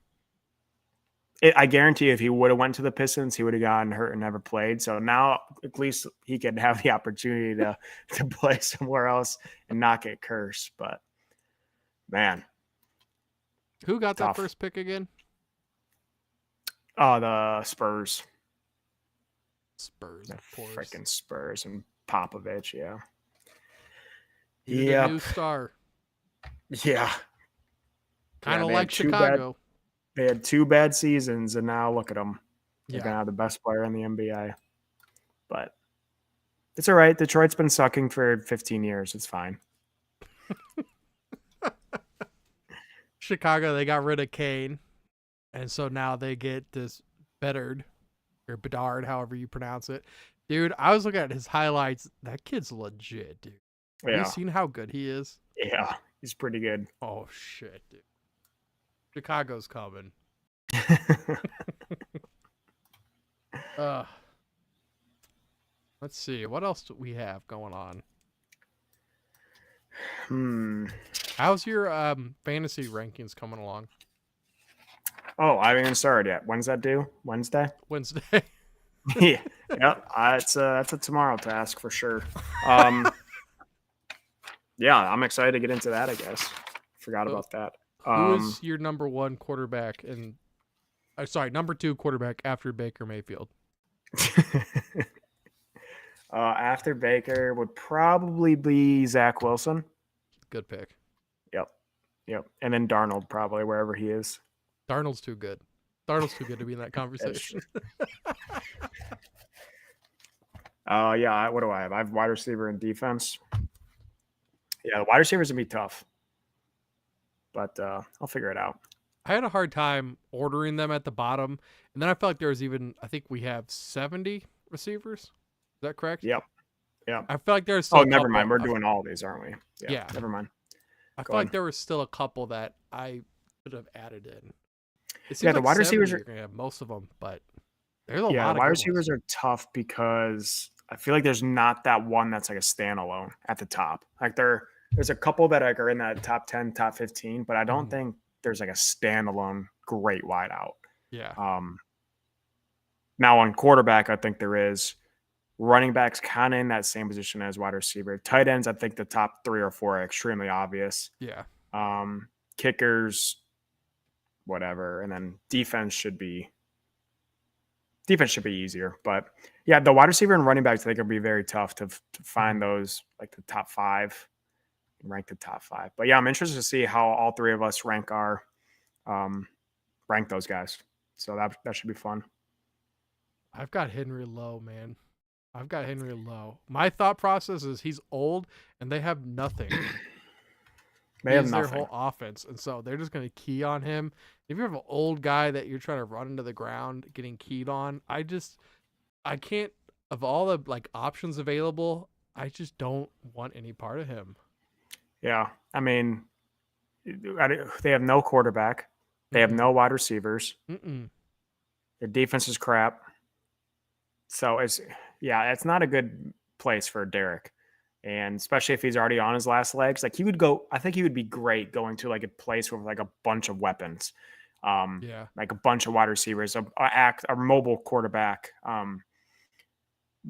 I guarantee if he would have went to the Pistons, he would have gotten hurt and never played. So now at least he could have the opportunity to play somewhere else and not get cursed. But man, Who got that tough. first pick again? Oh, the Spurs, Spurs, the of course. freaking Spurs and Popovich. Yeah. Needed a new Yep. star. Yeah. Kind Yeah. of like Chicago. They had two bad seasons, and now look at them. They're Yeah. gonna have the best player in the NBA. But it's all right. Detroit's been sucking for 15 years. It's fine. Chicago, they got rid of Kane. And so now they get this Bedard or Bedard, however you pronounce it. Dude, I was looking at his highlights. That kid's legit, dude. Have you Yeah. seen how good he is? Yeah. He's pretty good. Oh shit, dude. Chicago's coming. Uh let's see. What else do we have going on? How's your fantasy rankings coming along? Oh, I haven't even started yet. When's that due? Wednesday? Wednesday. Yeah. Yep. That's a tomorrow task for sure. Um, yeah, I'm excited to get into that, I guess. Forgot So, about that. who is your number one quarterback and sorry, number two quarterback after Baker Mayfield? After Baker would probably be Zach Wilson. Good pick. Yep. Yep. And then Darnold, probably wherever he is. Darnold's too good. Darnold's too good to be in that conversation. Yeah. What do I have? I have wide receiver and defense. Yeah, the wide receivers would be tough, but I'll figure it out. I had a hard time ordering them at the bottom, and then I felt like there was even I think we have 70 receivers. Is that correct? Yep. Yep. I felt like there was still Oh, a never couple. mind. We're doing all of these, aren't we? Yeah. Never mind. I Go felt like ahead. there was still a couple that I could have added in. It seems Yeah, the like wide receivers you're gonna have most of them, but there's a Yeah, lot the of wide good receivers ones. are tough because I feel like there's not that one that's like a standalone at the top. Like there's a couple that are in that top 10, top 15, but I don't Mhm. think there's like a standalone great wideout. Yeah. Now on quarterback, I think there is. Running backs kind of in that same position as wide receiver. Tight ends, I think the top 3 or 4 are extremely obvious. Yeah. Kickers, whatever, and then defense should be easier. But yeah, the wide receiver and running backs, I think it'll be very tough to find Mhm. those like the top 5, rank the top 5. But yeah, I'm interested to see how all 3 of us um, rank those guys. So that should be fun. I've got Henry low, man. I've got Henry low. My thought process is he's old and they have nothing. They have He's their nothing. whole offense. And so they're just going to key on him. If you have an old guy that you're trying to run into the ground getting keyed on, I can't, of all the like options available, I just don't want any part of him. Yeah, I mean, they have no quarterback. They have no wide receivers. Mm-mm. Their defense is crap. So it's not a good place for Derek. And especially if he's already on his last legs, like I think he would be great going to like a place with like a bunch of weapons. Yeah. Like a bunch of wide receivers, a mobile quarterback,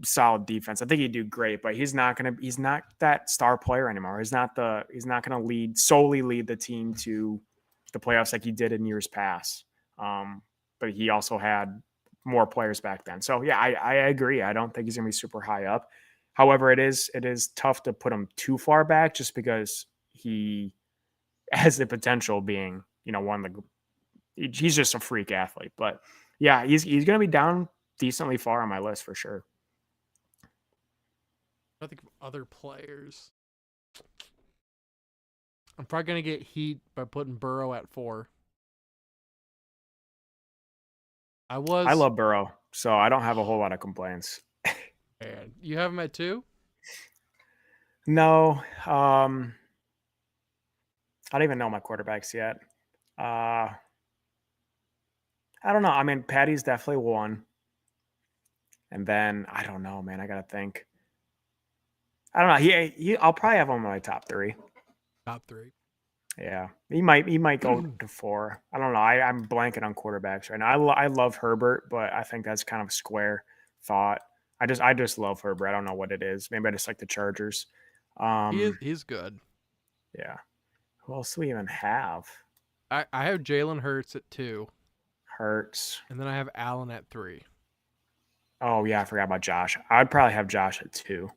solid defense. I think he'd do great, but he's not that star player anymore. He's not gonna solely lead the team to the playoffs like he did in years past. But he also had more players back then. So yeah, I agree. I don't think he's gonna be super high up. However, it is tough to put him too far back just because he has the potential of being, one of the he's just a freak athlete. But yeah, he's gonna be down decently far on my list for sure. I think of other players. I'm probably gonna get heat by putting Burrow at 4. I love Burrow, so I don't have a whole lot of complaints. And you have him at 2? No, I don't even know my quarterbacks yet. I don't know. I mean, Patty's definitely 1, and then I don't know, man. I gotta think. I don't know. I'll probably have him in my top 3. Top 3. Yeah, he might go to 4. I don't know. I'm blanking on quarterbacks right now. I love Herbert, but I think that's kind of a square thought. I just love Herbert. I don't know what it is. Maybe I just like the Chargers. He's good. Yeah. Who else do we even have? I have Jalen Hurts at 2. Hurts. And then I have Allen at 3. Oh yeah, I forgot about Josh. I'd probably have Josh at 2.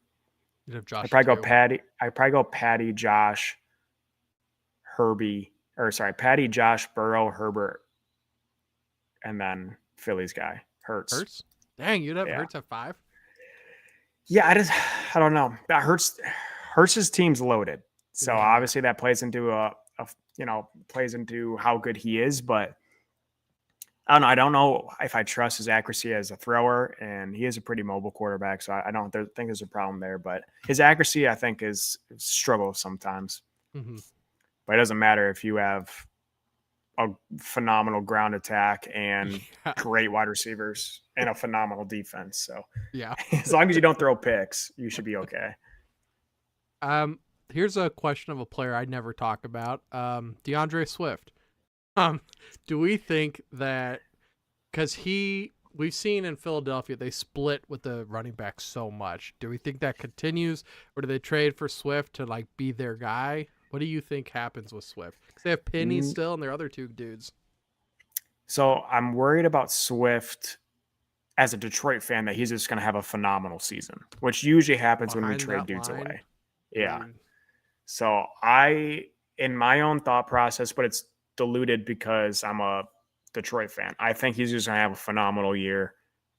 You'd have Josh. I'd probably go Patty. I'd probably go Patty, Josh, Patty, Josh, Burrow, Herbert, and then Philly's guy, Hurts. Dang, you'd have Hurts at 5? Yeah, I don't know. Hurts' team's loaded. So obviously that plays into plays into how good he is, but I don't know if I trust his accuracy as a thrower, and he is a pretty mobile quarterback, so I don't think there's a problem there. But his accuracy, I think, is struggles sometimes. Mm-hmm. But it doesn't matter if you have a phenomenal ground attack and great wide receivers and a phenomenal defense. So yeah, as long as you don't throw picks, you should be okay. Here's a question of a player I'd never talk about. DeAndre Swift. Do we think that because we've seen in Philadelphia, they split with the running back so much. Do we think that continues, or do they trade for Swift to like be their guy? What do you think happens with Swift? Because they have Penny still and their other 2 dudes. So I'm worried about Swift as a Detroit fan that he's just going to have a phenomenal season, which usually happens when we trade dudes away. Yeah. Dude. So in my own thought process, but it's diluted because I'm a Detroit fan, I think he's just going to have a phenomenal year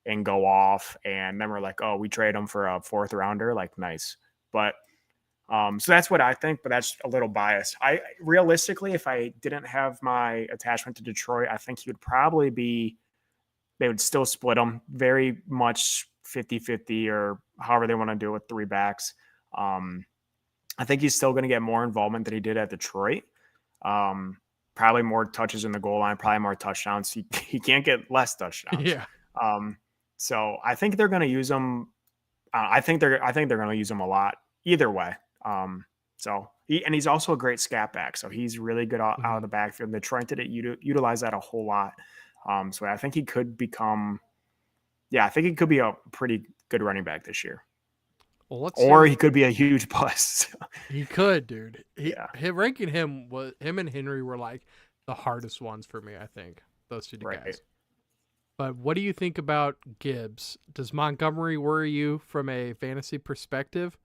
and go off. And then we're like, oh, we trade him for a 4th rounder. Like, nice. But so that's what I think, but that's a little biased. Realistically, if I didn't have my attachment to Detroit, I think he would probably they would still split him very much 50-50 or however they want to do it with 3 backs. I think he's still going to get more involvement than he did at Detroit. Probably more touches in the goal line, probably more touchdowns. He can't get less touchdowns. Yeah. So I think they're going to use him. I think they're going to use him a lot either way. He's also a great scat back. So he's really good out of the backfield. Detroit didn't utilize that a whole lot. So I think he could be a pretty good running back this year. Well, he could be a huge bust. He could, dude. Ranking him and Henry were like the hardest ones for me, I think. Those 2 guys. But what do you think about Gibbs? Does Montgomery worry you from a fantasy perspective?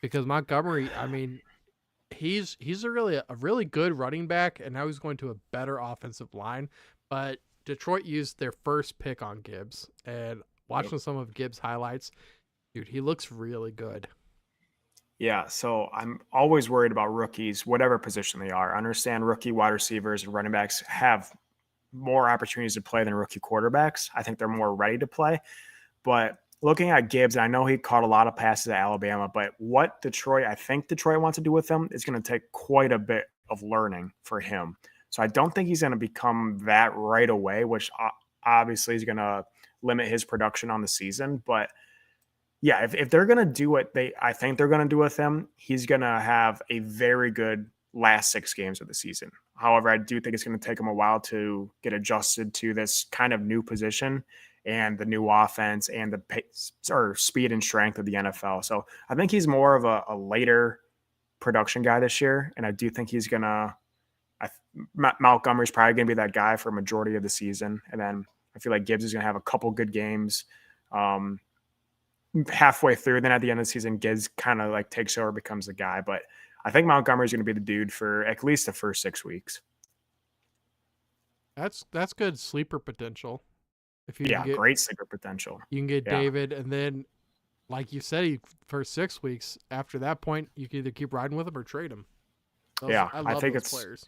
Because Montgomery, I mean, he's a really good running back, and now he's going to a better offensive line. But Detroit used their first pick on Gibbs, and watching some of Gibbs' highlights, dude, he looks really good. Yeah, so I'm always worried about rookies, whatever position they are. I understand rookie wide receivers and running backs have more opportunities to play than rookie quarterbacks. I think they're more ready to play. But looking at Gibbs, I know he caught a lot of passes at Alabama, but what I think Detroit wants to do with him is going to take quite a bit of learning for him. So I don't think he's going to become that right away, which obviously is going to limit his production on the season. But yeah, if they're going to do what I think they're going to do with him, he's going to have a very good last 6 games of the season. However, I do think it's going to take him a while to get adjusted to this kind of new position and the new offense and the pace or speed and strength of the NFL. So I think he's more of a later production guy this year, and I do think he's going to. Montgomery's probably going to be that guy for a majority of the season, and then I feel like Gibbs is going to have a couple good games. Halfway through, then at the end of the season, Gibbs kind of like takes over, becomes the guy. But I think Montgomery's going to be the dude for at least the first 6 weeks. That's good sleeper potential. If you Great sleeper potential. You can get David, and then, like you said, first 6 weeks. After that point, you can either keep riding with him or trade him. I love those players.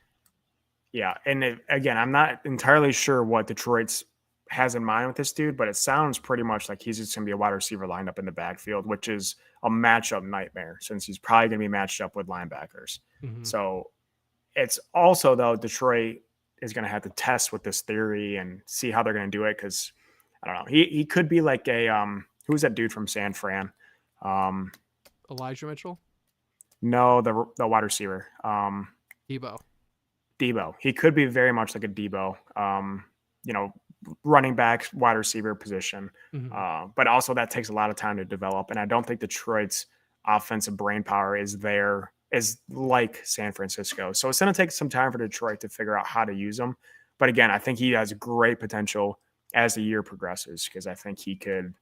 Yeah, and again, I'm not entirely sure what Detroit's has in mind with this dude, but it sounds pretty much like he's just going to be a wide receiver lined up in the backfield, which is a matchup nightmare since he's probably going to be matched up with linebackers. Mm-hmm. So it's also, though, Detroit is going to have to test with this theory and see how they're going to do it because, I don't know, he could be like who's that dude from San Fran? Elijah Mitchell? No, the wide receiver. Debo. He could be very much like a Debo. Running back, wide receiver position. Mm-hmm. But also that takes a lot of time to develop. And I don't think Detroit's offensive brain power is like San Francisco. So it's going to take some time for Detroit to figure out how to use him. But again, I think he has great potential as the year progresses because I think he could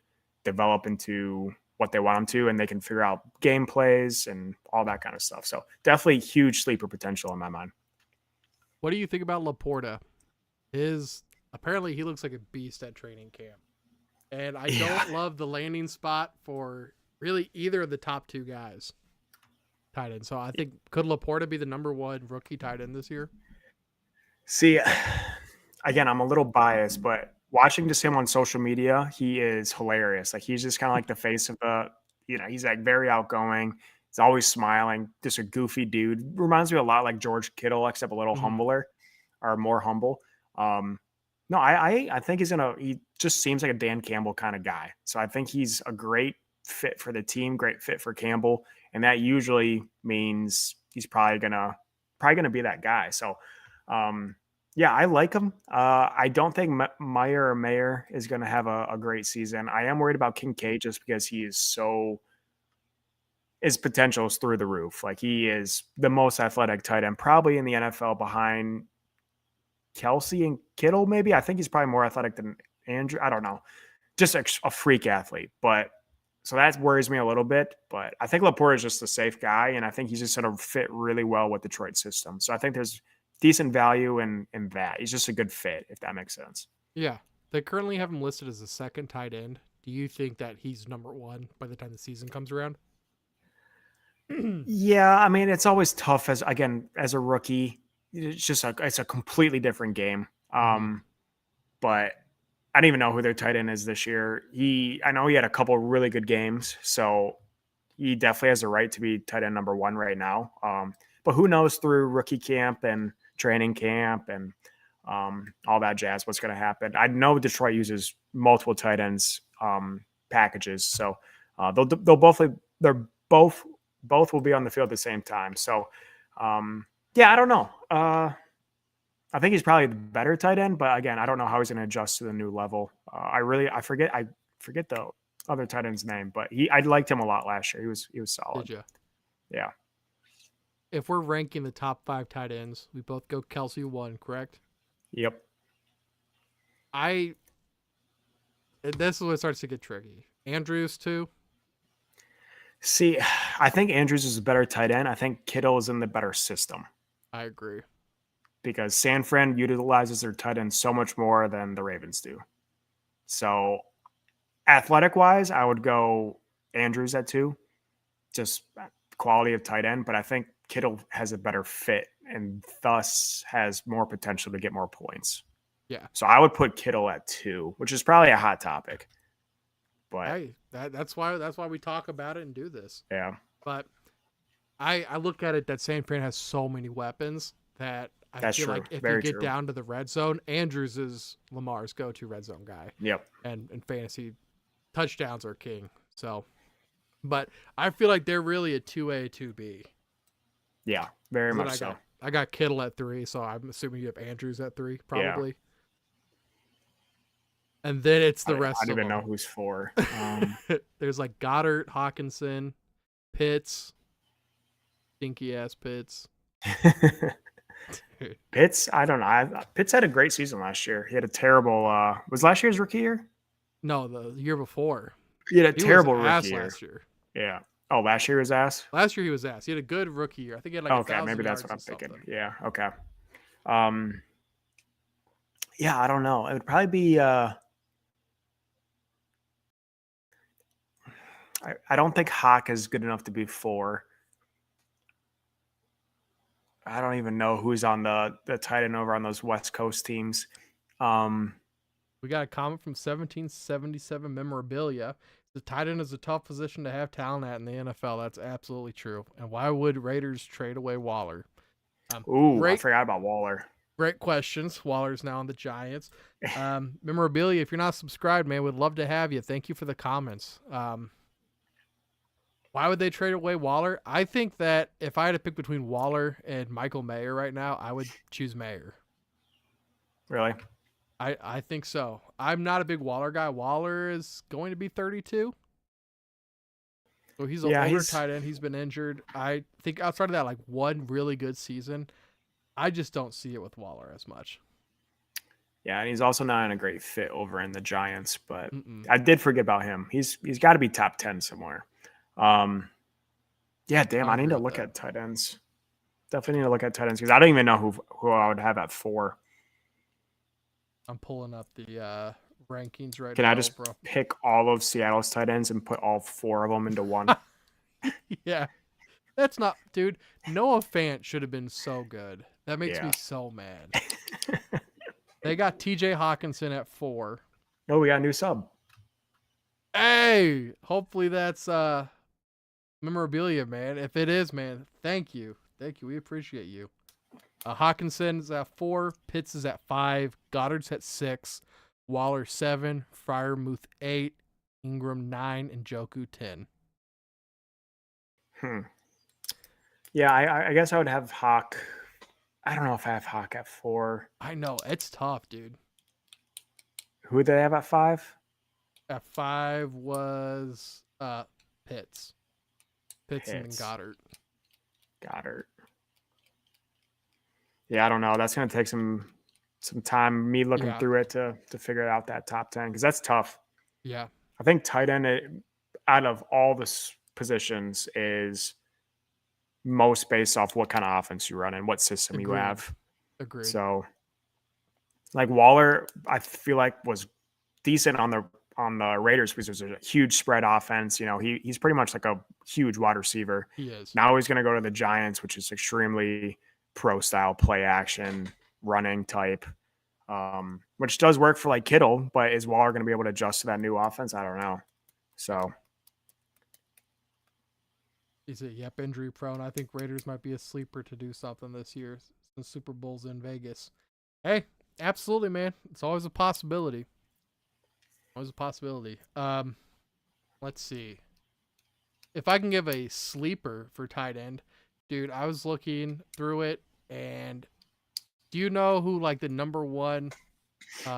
develop into what they want him to, and they can figure out game plays and all that kind of stuff. So definitely huge sleeper potential in my mind. What do you think about Laporta? Apparently he looks like a beast at training camp. And I don't love the landing spot for really either of the top 2 guys. Tight end. So I think, could Laporta be the number 1 rookie tight end this year? See, again, I'm a little biased, but watching just him on social media, he is hilarious. Like he's just kind of like the face of he's like very outgoing. He's always smiling, just a goofy dude. Reminds me a lot like George Kittle, except a little humbler or more humble. No, I think he just seems like a Dan Campbell kind of guy. So I think he's a great fit for the team, great fit for Campbell. And that usually means he's probably gonna be that guy. So I like him. I don't think Mayer is gonna have a great season. I am worried about Kincaid just because he is his potential is through the roof. Like he is the most athletic tight end probably in the NFL behind Kelsey and Kittle, maybe. I think he's probably more athletic than Andrew. I don't know. Just a freak athlete. But so that worries me a little bit. But I think Laporta is just a safe guy, and I think he's just going to fit really well with Detroit's system. So I think there's decent value in that. He's just a good fit, if that makes sense. Yeah. They currently have him listed as a second tight end. Do you think that he's number 1 by the time the season comes around? Yeah, I mean, it's always tough as a rookie. It's a completely different game. But I don't even know who their tight end is this year. I know he had a couple of really good games, so he definitely has a right to be tight end number 1 right now. But who knows through rookie camp and training camp and all that jazz, what's going to happen. I know Detroit uses multiple tight ends packages, so they're both will be on the field at the same time. So I don't know. I think he's probably the better tight end, but again, I don't know how he's going to adjust to the new level. I forget the other tight end's name, but I liked him a lot last year. He was solid. Did you? Yeah. If we're ranking the top 5 tight ends, we both go Kelsey 1, correct? Yep. This is when it starts to get tricky. Andrews 2. See, I think Andrews is a better tight end. I think Kittle is in the better system. I agree. Because San Fran utilizes their tight end so much more than the Ravens do. So athletic-wise, I would go Andrews at 2. Just quality of tight end. But I think Kittle has a better fit and thus has more potential to get more points. Yeah. So I would put Kittle at 2, which is probably a hot topic. But hey, that's why we talk about it and do this. Yeah. But I look at it that San Fran has so many weapons that I feel like if you get down to the red zone, Andrews is Lamar's go-to red zone guy. Yep. And fantasy touchdowns are king. So, but I feel like they're really a 2A, 2B. Yeah, very 'Cause then much so. I got Kittle at 3, so I'm assuming you have Andrews at 3, Yeah. probably. And then it's the I rest don't of even know them. who's 4. There's like Goddard, Hawkinson, Pitts, stinky ass Pitts. Pitts, I don't know. Pitts had a great season last year. He had a terrible was last year's rookie year? No, the year before. He had a He was terrible rookie ass year. last year. Yeah. Oh, last year was ass? Last year he was ass. He had a good rookie year. I think he had like Okay, 1,000 maybe that's yards what I'm and thinking. something. Yeah, okay. Um yeah, I don't know. It would probably be I don't think Hawk is good enough to be 4. I don't even know who's on the tight end over on those West Coast teams. We got a comment from 1777 memorabilia. The tight end is a tough position to have talent at in the NFL. That's absolutely true. And why would Raiders trade away Waller? I Great, forgot about Waller. great questions. Waller's now on the Giants. Memorabilia, if you're not subscribed, man, would love to have you. Thank you for the comments. Why would they trade away Waller? I think that if I had to pick between Waller and Michael Mayer right now, I would choose Mayer. Really? I think so. I'm not a big Waller guy. Waller is going to be 32. So he's an older tight end. He's been injured. I think outside of that, like one really good season, I just don't see it with Waller as much. Yeah, and he's also not in a great fit over in the Giants, but I did forget about him. He's got to be top 10 somewhere. Yeah, damn, I need to look at tight ends. Definitely need to look at tight ends because I don't even know who I would have at 4. I'm pulling up the rankings right now. Can I just pick all of Seattle's tight ends and put all 4 of them into one? Yeah. That's not, dude. Noah Fant should have been so good. That makes me so mad. They got TJ Hawkinson at 4. Oh, we got a new sub. Hey, hopefully that's memorabilia, man. If it is, man, thank you. Thank you. We appreciate you. Hawkinson's at 4, Pitts is at 5, Goddard's at 6, Waller 7, Freiermuth 8, Ingram 9, and Joku 10. Yeah, I guess I would have Hawk. I don't know if I have Hawk at 4. I know. It's tough, dude. Who did they have at 5? At 5 was Pitts. Pitts and then Goddard. Yeah, I don't know. That's going to take some time, me looking through it to figure out that top 10 because that's tough. Yeah. I think tight end, out of all the positions, is most based off what kind of offense you run and what system you have. Agreed. So, like Waller, I feel like was decent on the Raiders because there's a huge spread offense. You know, he's pretty much like a huge wide receiver. He is. Now he's going to go to the Giants, which is extremely pro style play action running type, which does work for like Kittle, but is Waller going to be able to adjust to that new offense? I don't know. So he's injury prone. I think Raiders might be a sleeper to do something this year since Super Bowl's in Vegas. Hey, absolutely, man. It's always a possibility. Always a possibility. Let's see. If I can give a sleeper for tight end, dude, I was looking through it, and do you know who like the number 1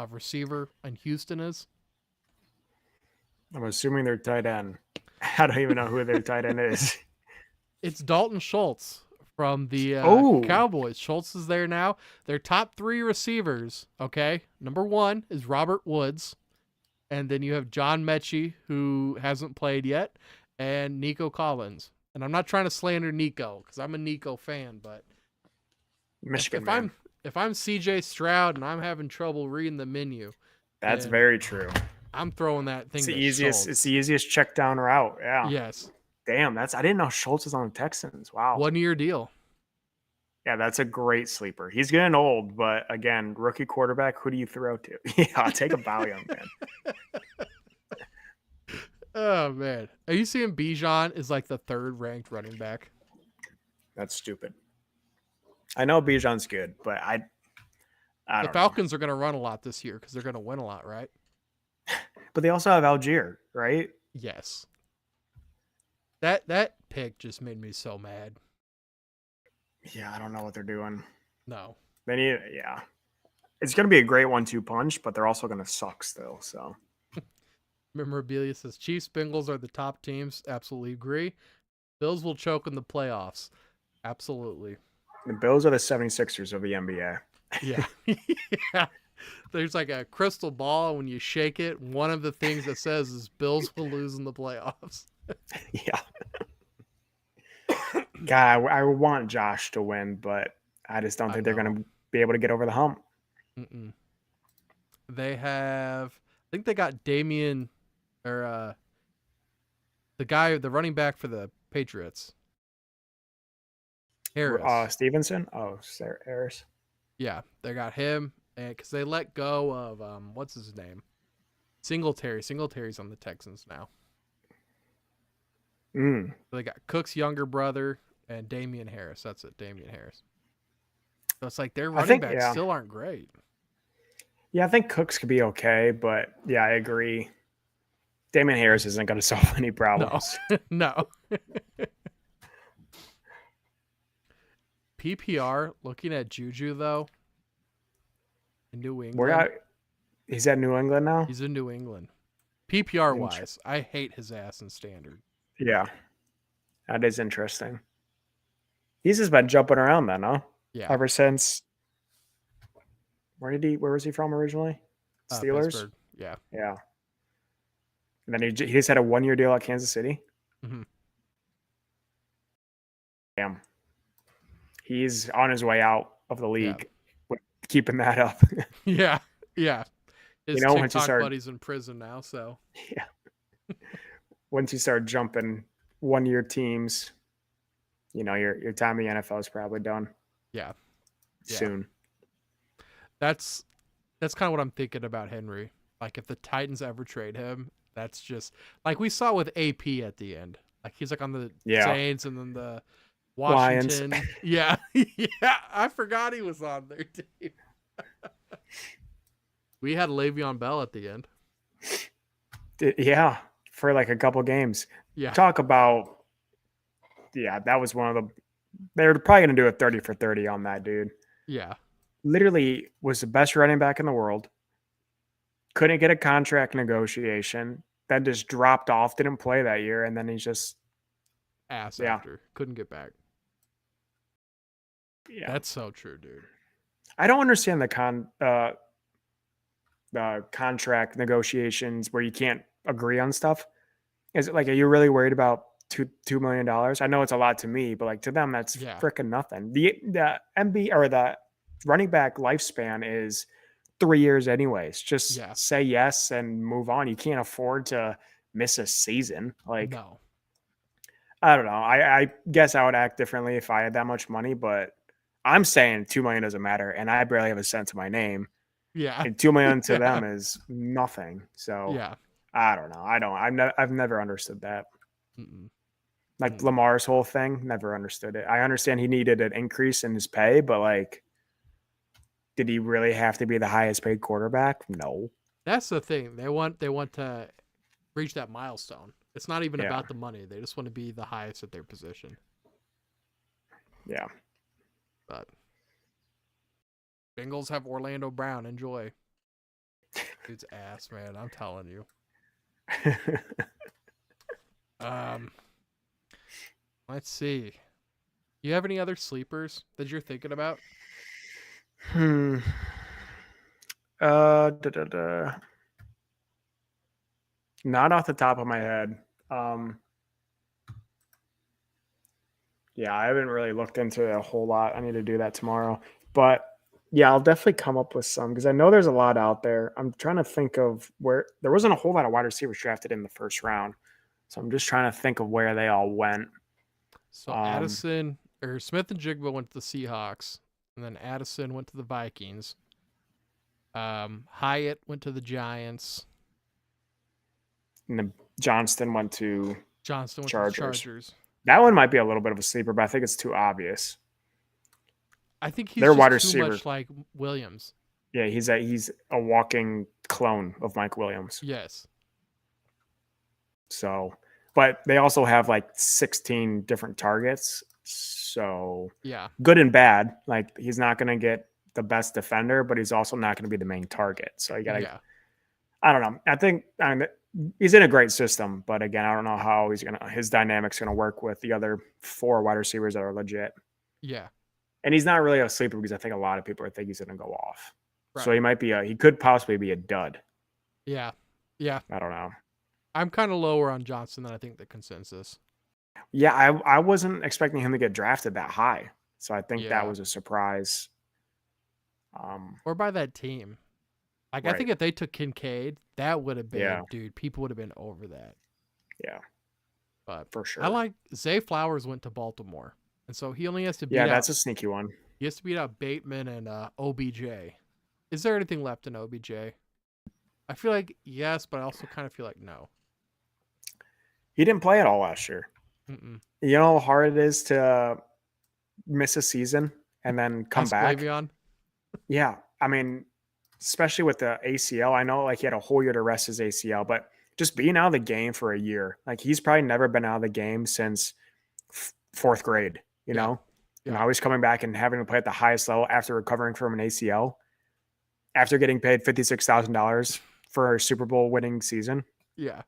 receiver in Houston is? I'm assuming they're tight end. I don't even know who their tight end is. It's Dalton Schultz from the Cowboys. Schultz is there now. Their top 3 receivers, okay? Number 1 is Robert Woods. And then you have John Mechie, who hasn't played yet, and Nico Collins. And I'm not trying to slander Nico because I'm a Nico fan, but Michigan if I'm CJ Stroud and I'm having trouble reading the menu, that's very true. I'm throwing that thing. It's the easiest check down route. Yeah. Yes. Damn, I didn't know Schultz was on the Texans. Wow. 1-year deal. Yeah, that's a great sleeper. He's getting old, but again, rookie quarterback, who do you throw to? Yeah, I'll take a bow, young man. Oh, man. Are you seeing Bijan is like the 3rd ranked running back? That's stupid. I know Bijan's good, but the Falcons are going to run a lot this year because they're going to win a lot, right? But they also have Algier, right? Yes. That pick just made me so mad. Yeah, I don't know what they're doing. No. They need, yeah. It's going to be a great 1-2 punch, but they're also going to suck still. So Memorabilia says Chiefs, Bengals are the top teams. Absolutely agree. Bills will choke in the playoffs. Absolutely. the Bills are the 76ers of the NBA. Yeah. Yeah. There's like a crystal ball. When you shake it, one of the things that says is Bills will lose in the playoffs. Yeah. God, I want Josh to win, but I just don't think they're going to be able to get over the hump. Mm-mm. They have, I think they got Damian, or the running back for the Patriots. Harris. Stevenson? Oh, Sarah Harris. Yeah, they got him, and because they let go of what's his name, Singletary. Singletary's on the Texans now. Mm. So they got Cook's younger brother and Damian Harris. That's it, Damian Harris. So it's like their running backs still aren't great. Yeah, I think Cooks could be okay, but yeah, I agree. Damian Harris isn't going to solve any problems. No. PPR, looking at Juju, though, in New England. He's at New England now? He's in New England. PPR-wise, I hate his ass in Standard. Yeah, that is interesting. He's just been jumping around then, huh? Yeah. Ever since. Where was he from originally? Steelers? Pittsburgh. Yeah. Yeah. And then he just had a 1-year deal at Kansas City. Mm-hmm. Damn. He's on his way out of the league. Yeah. Keeping that up. Yeah. Yeah. His TikTok buddy's in prison now, so. Yeah. Once you start jumping 1-year teams, your time in the NFL is probably done. Yeah. Soon. That's kind of what I'm thinking about Henry. Like, if the Titans ever trade him, that's just like we saw with AP at the end. Like, he's like on the Saints and then the Washington. Lions. Yeah. Yeah. I forgot he was on their team. We had Le'Veon Bell at the end. Yeah. For like a couple games. Yeah. Talk about, that was one of the, they're probably going to do a 30 for 30 on that dude. Yeah. Literally was the best running back in the world. Couldn't get a contract negotiation. Then just dropped off, didn't play that year. And then he's just after. Couldn't get back. Yeah. That's so true, dude. I don't understand the contract negotiations where you can't agree on stuff. Is it like, are you really worried about $2 million? I know it's a lot to me, but like to them, that's freaking nothing. The MB or the running back lifespan is 3 years anyways. Just say yes and move on. You can't afford to miss a season. Like, no. I don't know. I guess I would act differently if I had that much money, but I'm saying $2 million doesn't matter, and I barely have a cent to my name. Yeah, and $2 million to them is nothing. So I don't know. I've never understood that. Mm-mm. Like Lamar's whole thing, never understood it. I understand he needed an increase in his pay, but like, did he really have to be the highest paid quarterback? No. That's the thing. They want to reach that milestone. It's not even about the money. They just want to be the highest at their position. Yeah. But Bengals have Orlando Brown. Enjoy. Dude's ass, man. I'm telling you. Let's see. You have any other sleepers that you're thinking about? Not off the top of my head. Yeah, I haven't really looked into it a whole lot. I need to do that tomorrow. But yeah, I'll definitely come up with some because I know there's a lot out there. I'm trying to think of where there wasn't a whole lot of wide receivers drafted in the first round. So I'm just trying to think of where they all went. So Addison or Smith and Jigba went to the Seahawks, and then Addison went to the Vikings. Hyatt went to the Giants. And then Johnston went to Chargers. That one might be a little bit of a sleeper, but I think it's too obvious. I think he's just wide receiver. Too much like Williams. Yeah, he's a walking clone of Mike Williams. Yes. So, but they also have like 16 different targets So Yeah. good and bad. Like he's not going to get the best defender, but he's also not going to be the main target. So you got to, Yeah. I don't know. I mean, he's in a great system, but again, I don't know how his dynamics going to work with the other 4 wide receivers that are legit. Yeah. And he's not really a sleeper because I think a lot of people think he's going to go off. Right. So he could possibly be a dud. Yeah. Yeah. I don't know. I'm kind of lower on Johnson than I think the consensus. Yeah, I wasn't expecting him to get drafted that high. So I think that Yeah. was a surprise. Or by that team. Like, I think Right. if they took Kincaid, that would have been, Yeah. dude, people would have been over that. Yeah, But for sure. I like Zay Flowers went to Baltimore. And so he only has to beat Yeah, out. that's a sneaky one. He has to beat out Bateman and OBJ. Is there anything left in OBJ? I feel like yes, but I also kind of feel like no. He didn't play at all last year. Mm-mm. You know how hard it is to miss a season and then come Ask back? Le'Veon. Yeah. I mean, especially with the ACL. I know like he had a whole year to rest his ACL, but just being out of the game for a year, like he's probably never been out of the game since 4th grade, you know? And Yeah. always coming back and having to play at the highest level after recovering from an ACL, after getting paid $56,000 for a Super Bowl winning season. Yeah.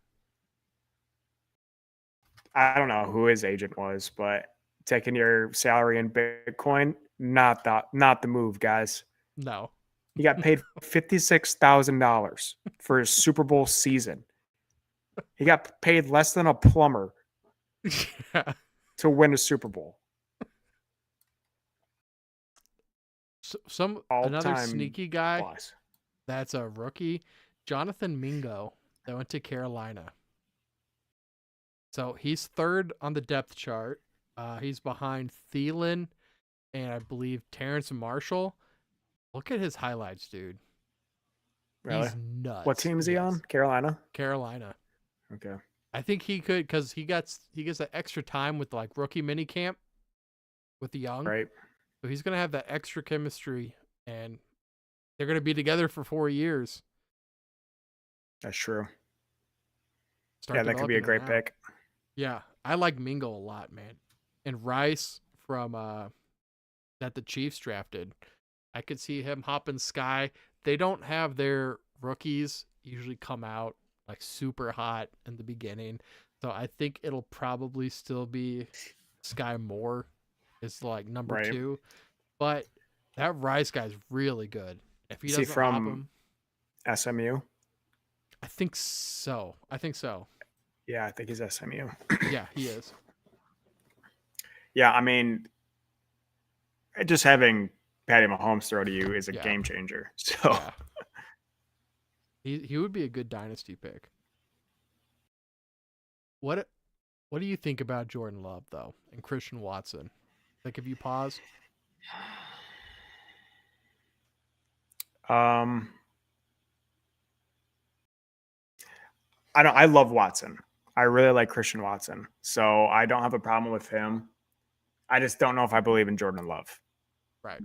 I don't know who his agent was, but taking your salary in Bitcoin, not the move, guys. No. He got paid $56,000 for his Super Bowl season. He got paid less than a plumber Yeah. to win a Super Bowl. Another All-time sneaky guy plus. that's a rookie, Jonathan Mingo, that went to Carolina. So he's 3rd on the depth chart. He's behind Thielen and I believe Terrence Marshall. Look at his highlights, dude. Really? He's nuts. What team is he on? Carolina? Carolina. Okay. I think he could because he gets that extra time with like rookie mini camp with the young. Right. So he's gonna have that extra chemistry, and they're gonna be together for 4 years. That's true. Start that could be a developing great now. pick. Yeah, I like Mingo a lot, man. And Rice from that the Chiefs drafted. I could see him hopping sky. They don't have their rookies usually come out like super hot in the beginning. So I think it'll probably still be Sky Moore is like number Right. 2. But that Rice guy's really good. If he Is he doesn't hop from him, SMU? I think so. Yeah, I think he's SMU. Yeah, he is. Yeah, I mean, just having Patty Mahomes throw to you is a game changer. So Yeah. He would be a good dynasty pick. What do you think about Jordan Love though and Christian Watson? Like, if you pause. I love Watson. I really like Christian Watson. So I don't have a problem with him. I just don't know if I believe in Jordan Love. Right.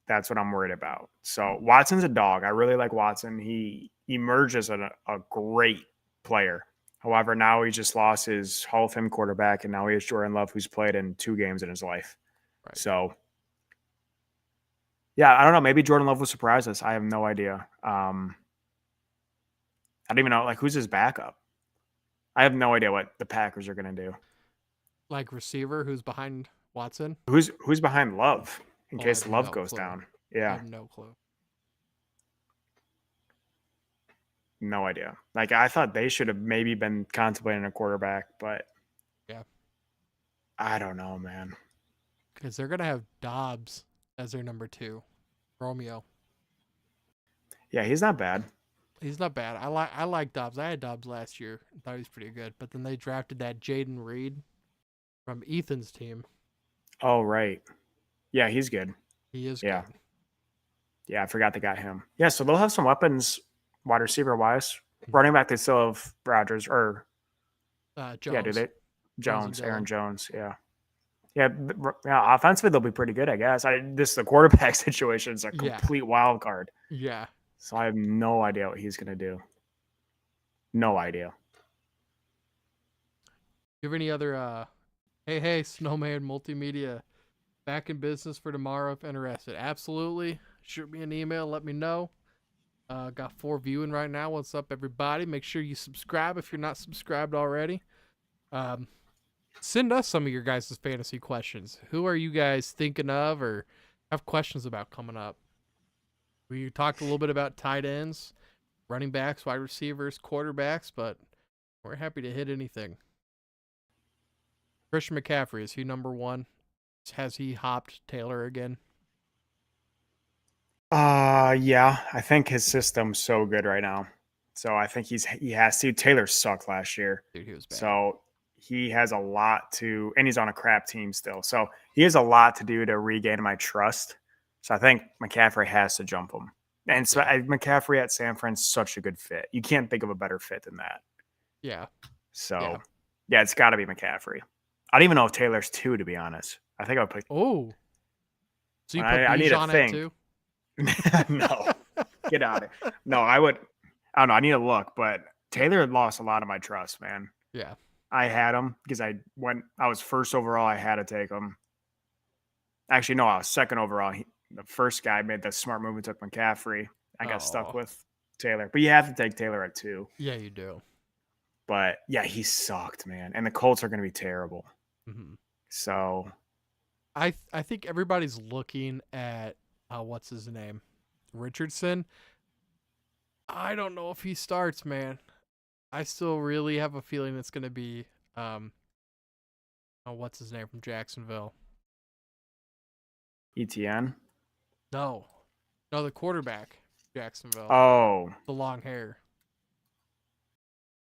That's what I'm worried about. So Watson's a dog. I really like Watson. He emerges as a great player. However, now he just lost his Hall of Fame quarterback, and now he has Jordan Love, who's played in 2 games in his life. Right. So, yeah, I don't know. Maybe Jordan Love will surprise us. I have no idea. I don't even know, like, who's his backup? I have no idea what the Packers are going to do. Like receiver who's behind Watson? Who's behind Love in case Love no goes clue. down? I Yeah, have no clue. no idea. Like, I thought they should have maybe been contemplating a quarterback, but yeah, I don't know, man. Because they're gonna have Dobbs as their number 2, Romeo. Yeah, he's not bad. He's not bad. I like Dobbs. I had Dobbs last year. I thought he was pretty good. But then they drafted that Jaden Reed from Ethan's team. Oh, right. Yeah, he's good. He is Yeah. good. Yeah, I forgot they got him. Yeah, so they'll have some weapons wide receiver wise. Running back, they still have Rodgers or Jones. Yeah, do they? Jones Jones, and Aaron Dillon. Jones. Yeah. Yeah, offensively they'll be pretty good, I guess. The quarterback situation is a complete wild card. Yeah. So I have no idea what he's gonna do. No idea. Do you have any other Hey, Snowman Multimedia. Back in business for tomorrow if interested. Absolutely. Shoot me an email. Let me know. Got 4 viewing right now. What's up, everybody? Make sure you subscribe if you're not subscribed already. Um, Send us some of your guys' fantasy questions. Who are you guys thinking of or have questions about coming up? We talked a little bit about tight ends, running backs, wide receivers, quarterbacks, but we're happy to hit anything. Christian McCaffrey, is he number one? Has he hopped Taylor again? Yeah, I think his system's so good right now. So I think he has to. Taylor sucked last year. Dude, he was bad. So he has a lot to, and he's on a crap team still. So he has a lot to do to regain my trust. So I think McCaffrey has to jump him. And so McCaffrey at San Fran's such a good fit. You can't think of a better fit than that. Yeah. So yeah, it's got to be McCaffrey. I don't even know if Taylor's 2, to be honest. I think I would pick. Oh. So you put I need Bijan to think. too? No, get out of it. No, I would. I don't know. I need to look, but Taylor had lost a lot of my trust, man. Yeah. I had him because I was first overall. I had to take him. Actually, no, I was second overall. The first guy made the smart move and took McCaffrey. I got stuck with Taylor, but you have to take Taylor at 2. Yeah, you do. But yeah, he sucked, man. And the Colts are going to be terrible. Mm-hmm. So I think everybody's looking at what's his name, Richardson. I don't know if he starts, man. I still really have a feeling it's going to be what's his name from Jacksonville. ETN. No, the quarterback, Jacksonville. Oh, the long hair.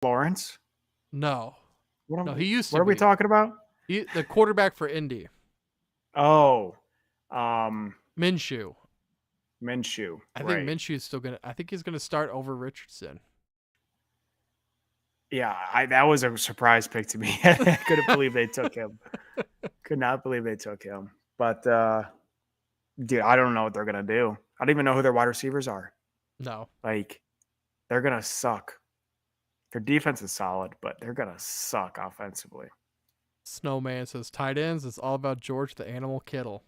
Lawrence. No, he used to. What are we talking about? The quarterback for Indy. Oh, Minshew. I think right. Minshew's still gonna. I think he's gonna start over Richardson. Yeah, that was a surprise pick to me. I couldn't believe they took him. Could not believe they took him. But dude, I don't know what they're gonna do. I don't even know who their wide receivers are. No, like they're gonna suck. Their defense is solid, but they're gonna suck offensively. Snowman says tight ends. It's all about George the Animal Kittle.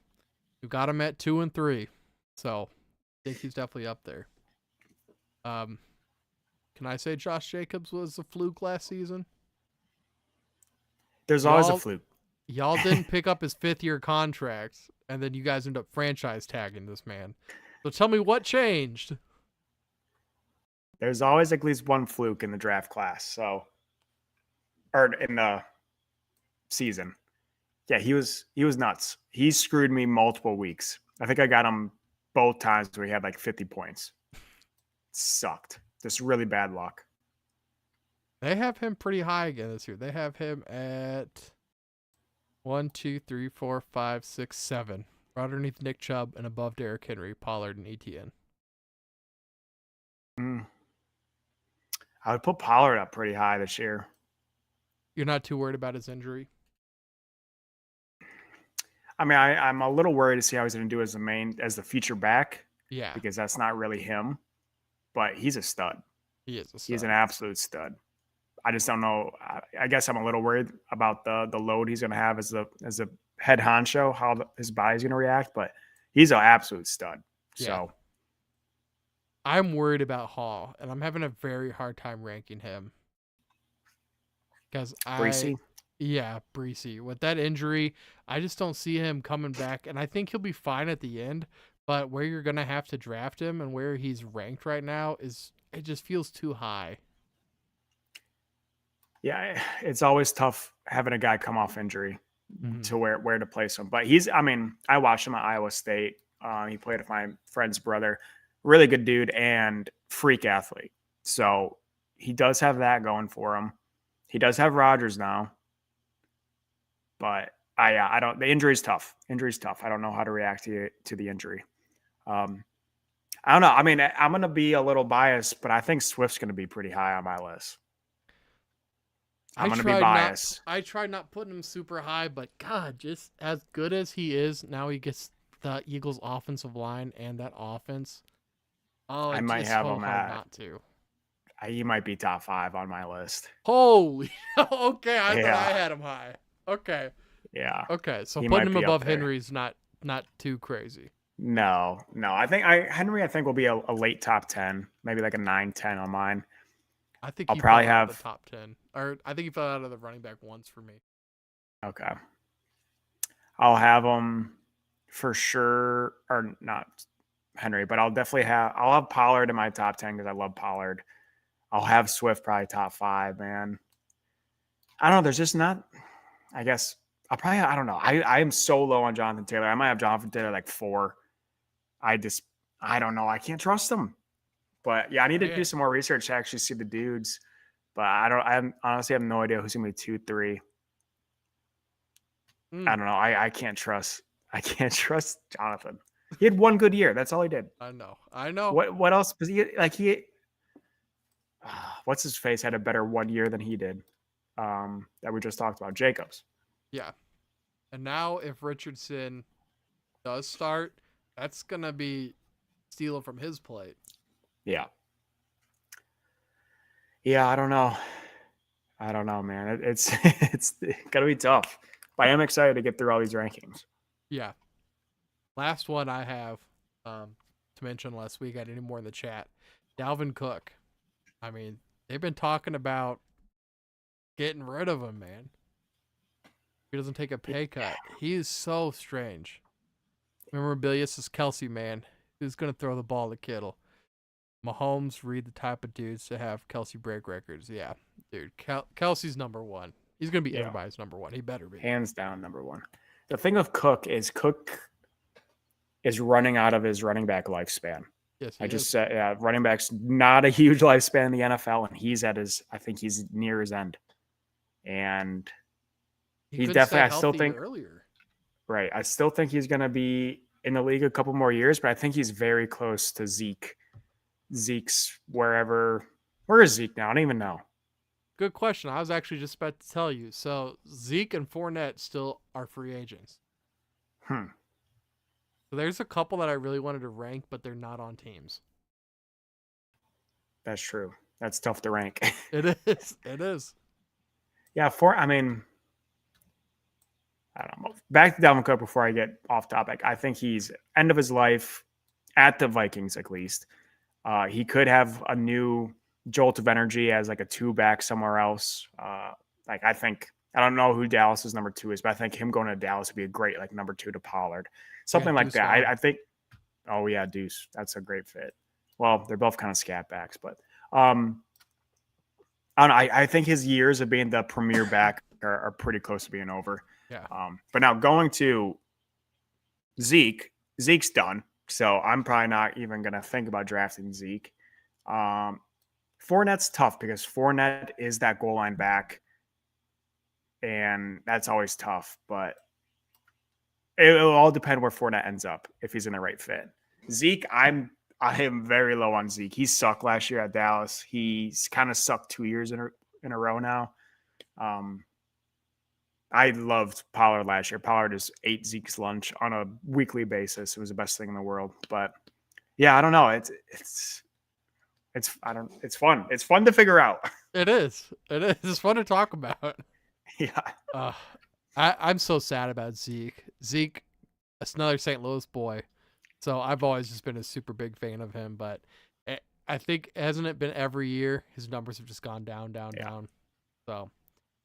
You got him at 2 and 3, so I think he's definitely up there. Can I say Josh Jacobs was a fluke last season? There's always a fluke. Y'all didn't pick up his 5th-year contract, and then you guys end up franchise tagging this man. So tell me what changed. There's always at least one fluke in the draft class. Or in the season. Yeah, he was nuts. He screwed me multiple weeks. I think I got him both times where he had like 50 points. It sucked. Just really bad luck. They have him pretty high again this year. They have him at 1, 2, 3, 4, 5, 6, 7. Right underneath Nick Chubb and above Derrick Henry, Pollard, and ETN. I would put Pollard up pretty high this year. You're not too worried about his injury? I mean, I'm a little worried to see how he's going to do as the feature back. Yeah. Because that's not really him. But he's a stud. He is a stud. He's an absolute stud. I just don't know. I guess I'm a little worried about the load he's going to have as a head honcho, how his body's going to react. But he's an absolute stud. Yeah. So I'm worried about Hall, and I'm having a very hard time ranking him. Because Breesy? Yeah, Breesy. With that injury, I just don't see him coming back. And I think he'll be fine at the end. But where you're going to have to draft him and where he's ranked right now it just feels too high. Yeah, it's always tough having a guy come off injury to where to place him. But I watched him at Iowa State. He played with my friend's brother. Really good dude and freak athlete. So he does have that going for him. He does have Rodgers now. But I don't. The injury's tough. I don't know how to react to the injury. I don't know. I mean, I'm going to be a little biased, but I think Swift's going to be pretty high on my list. I'm going to be biased. I tried not putting him super high, but God, just as good as he is, now he gets the Eagles' offensive line and that offense. Oh, I might have him at. Not to. He might be top 5 on my list. Holy. Okay, I thought I had him high. Okay. Yeah, Okay, so he putting might him be up above there. Henry's not too crazy. No. Henry I think will be a late top 10, maybe like a 9-10 on mine. I think I'll he fell probably out of the have top 10. Or I think he fell out of the running back ones for me. okay. I'll have him for sure, or not Henry, but I'll have Pollard in my top 10 because I love Pollard. I'll have Swift probably top 5, man. I don't know. There's just not. I guess I don't know. I am so low on Jonathan Taylor. I might have Jonathan Taylor like 4. I just I don't know. I can't trust him. But yeah, I need to do some more research to actually see the dudes. But I honestly have no idea who's gonna be 2, 3. I don't know. I can't trust. I can't trust Jonathan. He had one good year. That's all he did. I know. What else? Was he what's his face had a better 1 year than he did. That we just talked about. Jacobs. Yeah. And now if Richardson does start, that's gonna be stealing from his plate. Yeah. Yeah, I don't know. I don't know, man. It's it's gonna be tough. But I am excited to get through all these rankings. Yeah. Last one I have to mention last week. I didn't more in the chat. Dalvin Cook. I mean, they've been talking about getting rid of him, man. He doesn't take a pay cut. He is so strange. Memorabilia is Kelsey, man. Who's going to throw the ball to Kittle? Mahomes, Reed, the type of dudes to have Kelsey break records. Yeah, dude. Kelsey's number one. He's going to be everybody's number one. He better be. Hands down, number one. The thing with Cook is running out of his running back lifespan. Yes, I just said running back's not a huge lifespan in the NFL, and I think he's near his end. And he's definitely, I still think, earlier. Right. I still think he's going to be in the league a couple more years, but I think he's very close to Zeke. Zeke's where is Zeke now? I don't even know. Good question. I was actually just about to tell you. So Zeke and Fournette still are free agents. So there's a couple that I really wanted to rank, but they're not on teams. That's true. That's tough to rank. It is. It is. Yeah, I don't know. Back to Dalvin Cook before I get off topic. I think he's end of his life at the Vikings, at least. He could have a new jolt of energy as like a 2-back somewhere else. I don't know who Dallas's number 2 is, but I think him going to Dallas would be a great like number 2 to Pollard. Something like that. I think. Oh yeah, Deuce. That's a great fit. Well, they're both kind of scat backs, but I don't know. I think his years of being the premier back are pretty close to being over. Yeah. But now going to Zeke's done. So I'm probably not even going to think about drafting Zeke. Fournette's tough because Fournette is that goal line back. And that's always tough. But it'll all depend where Fournette ends up, if he's in the right fit. Zeke, I am very low on Zeke. He sucked last year at Dallas. He's kind of sucked 2 years in a row now. I loved Pollard last year. Pollard just ate Zeke's lunch on a weekly basis. It was the best thing in the world. But yeah, I don't know. It's fun. It's fun to figure out. It is. It is. It's fun to talk about. Yeah. I'm so sad about Zeke. Zeke, it's another St. Louis boy. So I've always just been a super big fan of him. But I think, hasn't it been every year? His numbers have just gone down. So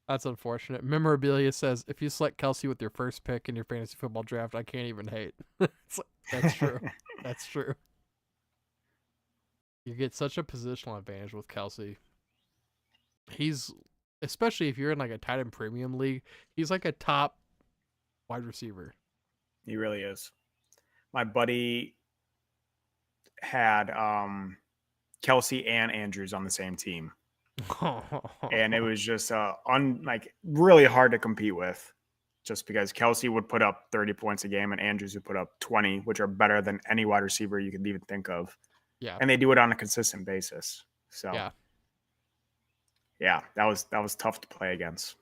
that's unfortunate. Memorabilia says, if you select Kelsey with your first pick in your fantasy football draft, I can't even hate. That's true. That's true. You get such a positional advantage with Kelsey. He's, especially if you're in like a tight end premium league, he's like a top wide receiver. He really is. My buddy had Kelsey and Andrews on the same team. And it was just really hard to compete with, just because Kelsey would put up 30 points a game and Andrews would put up 20, which are better than any wide receiver you could even think of. Yeah. And they do it on a consistent basis. So yeah, that was tough to play against.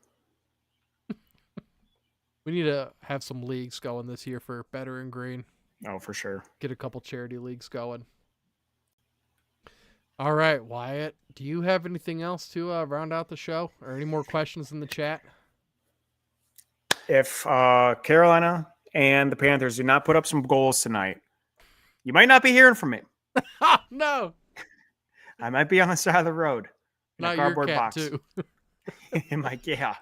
We need to have some leagues going this year for Better and Green. Oh, for sure. Get a couple charity leagues going. All right, Wyatt, do you have anything else to round out the show, or any more questions in the chat? if Carolina and the Panthers do not put up some goals tonight, you might not be hearing from me. Oh, no. I might be on the side of the road in Not a your cardboard cat, box. too. Yeah.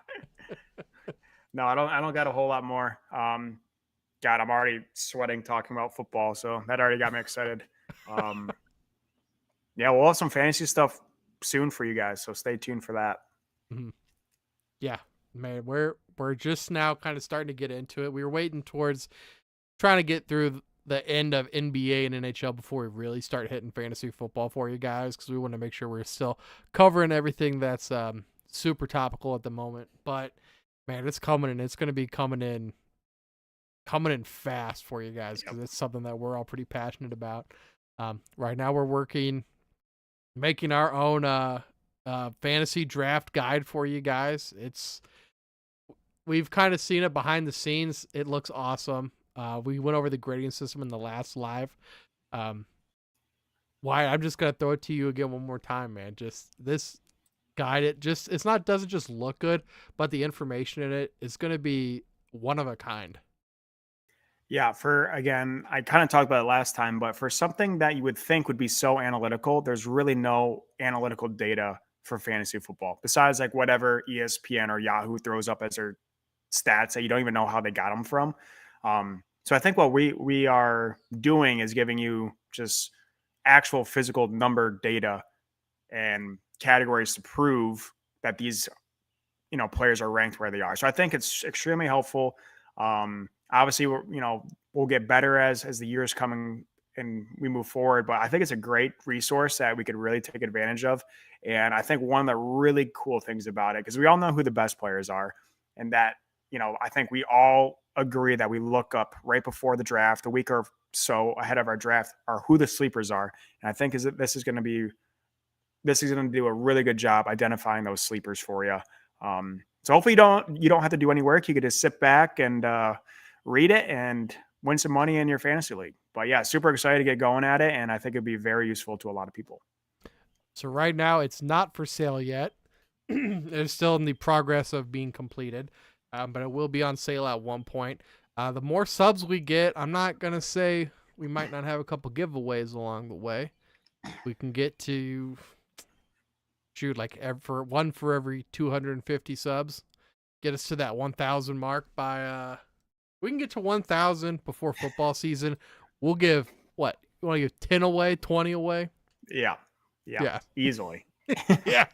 No, I don't got a whole lot more. God, I'm already sweating talking about football, so that already got me excited. Yeah, we'll have some fantasy stuff soon for you guys, so stay tuned for that. Mhm. Yeah, man, we're just now kind of starting to get into it. We were waiting towards trying to get through the end of NBA and NHL before we really start hitting fantasy football for you guys, because we want to make sure we're still covering everything that's super topical at the moment. But man, it's coming, and it's going to be coming in fast for you guys, because it's something that we're all pretty passionate about. Right now we're making our own fantasy draft guide for you guys. We've kind of seen it behind the scenes. It looks awesome. We went over the grading system in the last live. Wyatt, I'm just gonna throw it to you again one more time, man. Just this guide, doesn't just look good, but the information in it is gonna be one of a kind. Yeah, again, I kind of talked about it last time, but for something that you would think would be so analytical, there's really no analytical data for fantasy football besides like whatever ESPN or Yahoo throws up as their stats that you don't even know how they got them from. So I think what we are doing is giving you just actual physical number data and categories to prove that these players are ranked where they are. So I think it's extremely helpful. Obviously, we'll get better as the years coming and we move forward. But I think it's a great resource that we could really take advantage of. And I think one of the really cool things about it, because we all know who the best players are, and that I think we all agree that we look up right before the draft, a week or so ahead of our draft, are who the sleepers are. And I think this is going to do a really good job identifying those sleepers for you. So hopefully you don't have to do any work. You could just sit back and read it and win some money in your fantasy league. But yeah, super excited to get going at it, and I think it'd be very useful to a lot of people. So right now it's not for sale yet. It's still in the progress of being completed, but it will be on sale at one point. The more subs we get, I'm not gonna say we might not have a couple giveaways along the way. We can get to for every 250 subs, get us to that 1,000 mark by we can get to 1,000 before football season. We'll give what? You want to give 10 away, 20 away? Yeah. Easily. Yeah.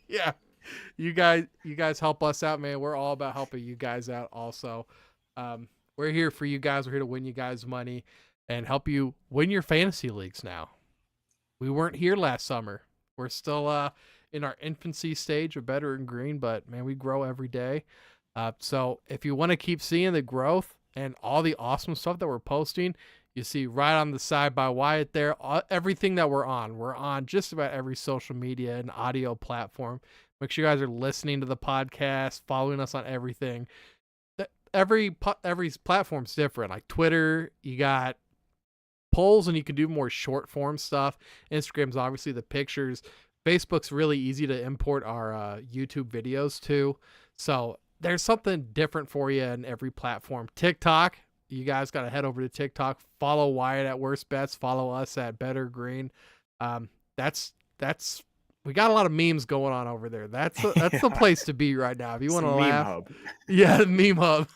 Yeah. You guys help us out, man. We're all about helping you guys out also. We're here for you guys. We're here to win you guys money and help you win your fantasy leagues now. We weren't here last summer. We're still in our infancy stage of Better and Green, but man, we grow every day. So if you want to keep seeing the growth and all the awesome stuff that we're posting, you see right on the side by Wyatt there, everything that we're on just about every social media and audio platform. Make sure you guys are listening to the podcast, following us on everything. Every platform's different. Like Twitter, you got polls and you can do more short form stuff. Instagram's obviously the pictures. Facebook's really easy to import our YouTube videos to. So there's something different for you in every platform. TikTok, you guys got to head over to TikTok. Follow Wyatt at Worst Bets. Follow us at Better Green. That's we got a lot of memes going on over there. That's the place to be right now. If you want to laugh, hub. Yeah, meme hub.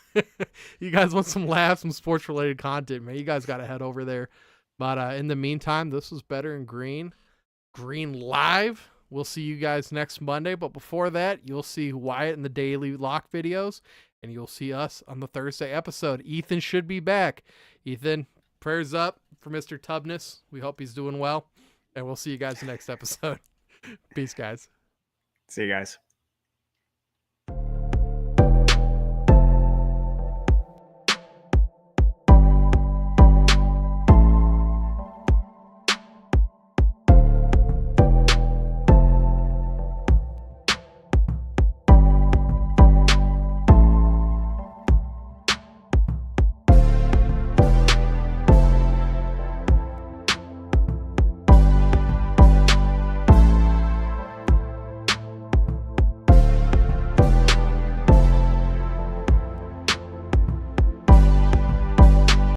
You guys want some laughs, some sports related content, man? You guys got to head over there. But in the meantime, this was Better and Green Live. We'll see you guys next Monday. But before that, you'll see Wyatt in the daily lock videos, and you'll see us on the Thursday episode. Ethan should be back. Ethan, prayers up for Mr. Tubness. We hope he's doing well, and we'll see you guys next episode. Peace, guys. See you guys.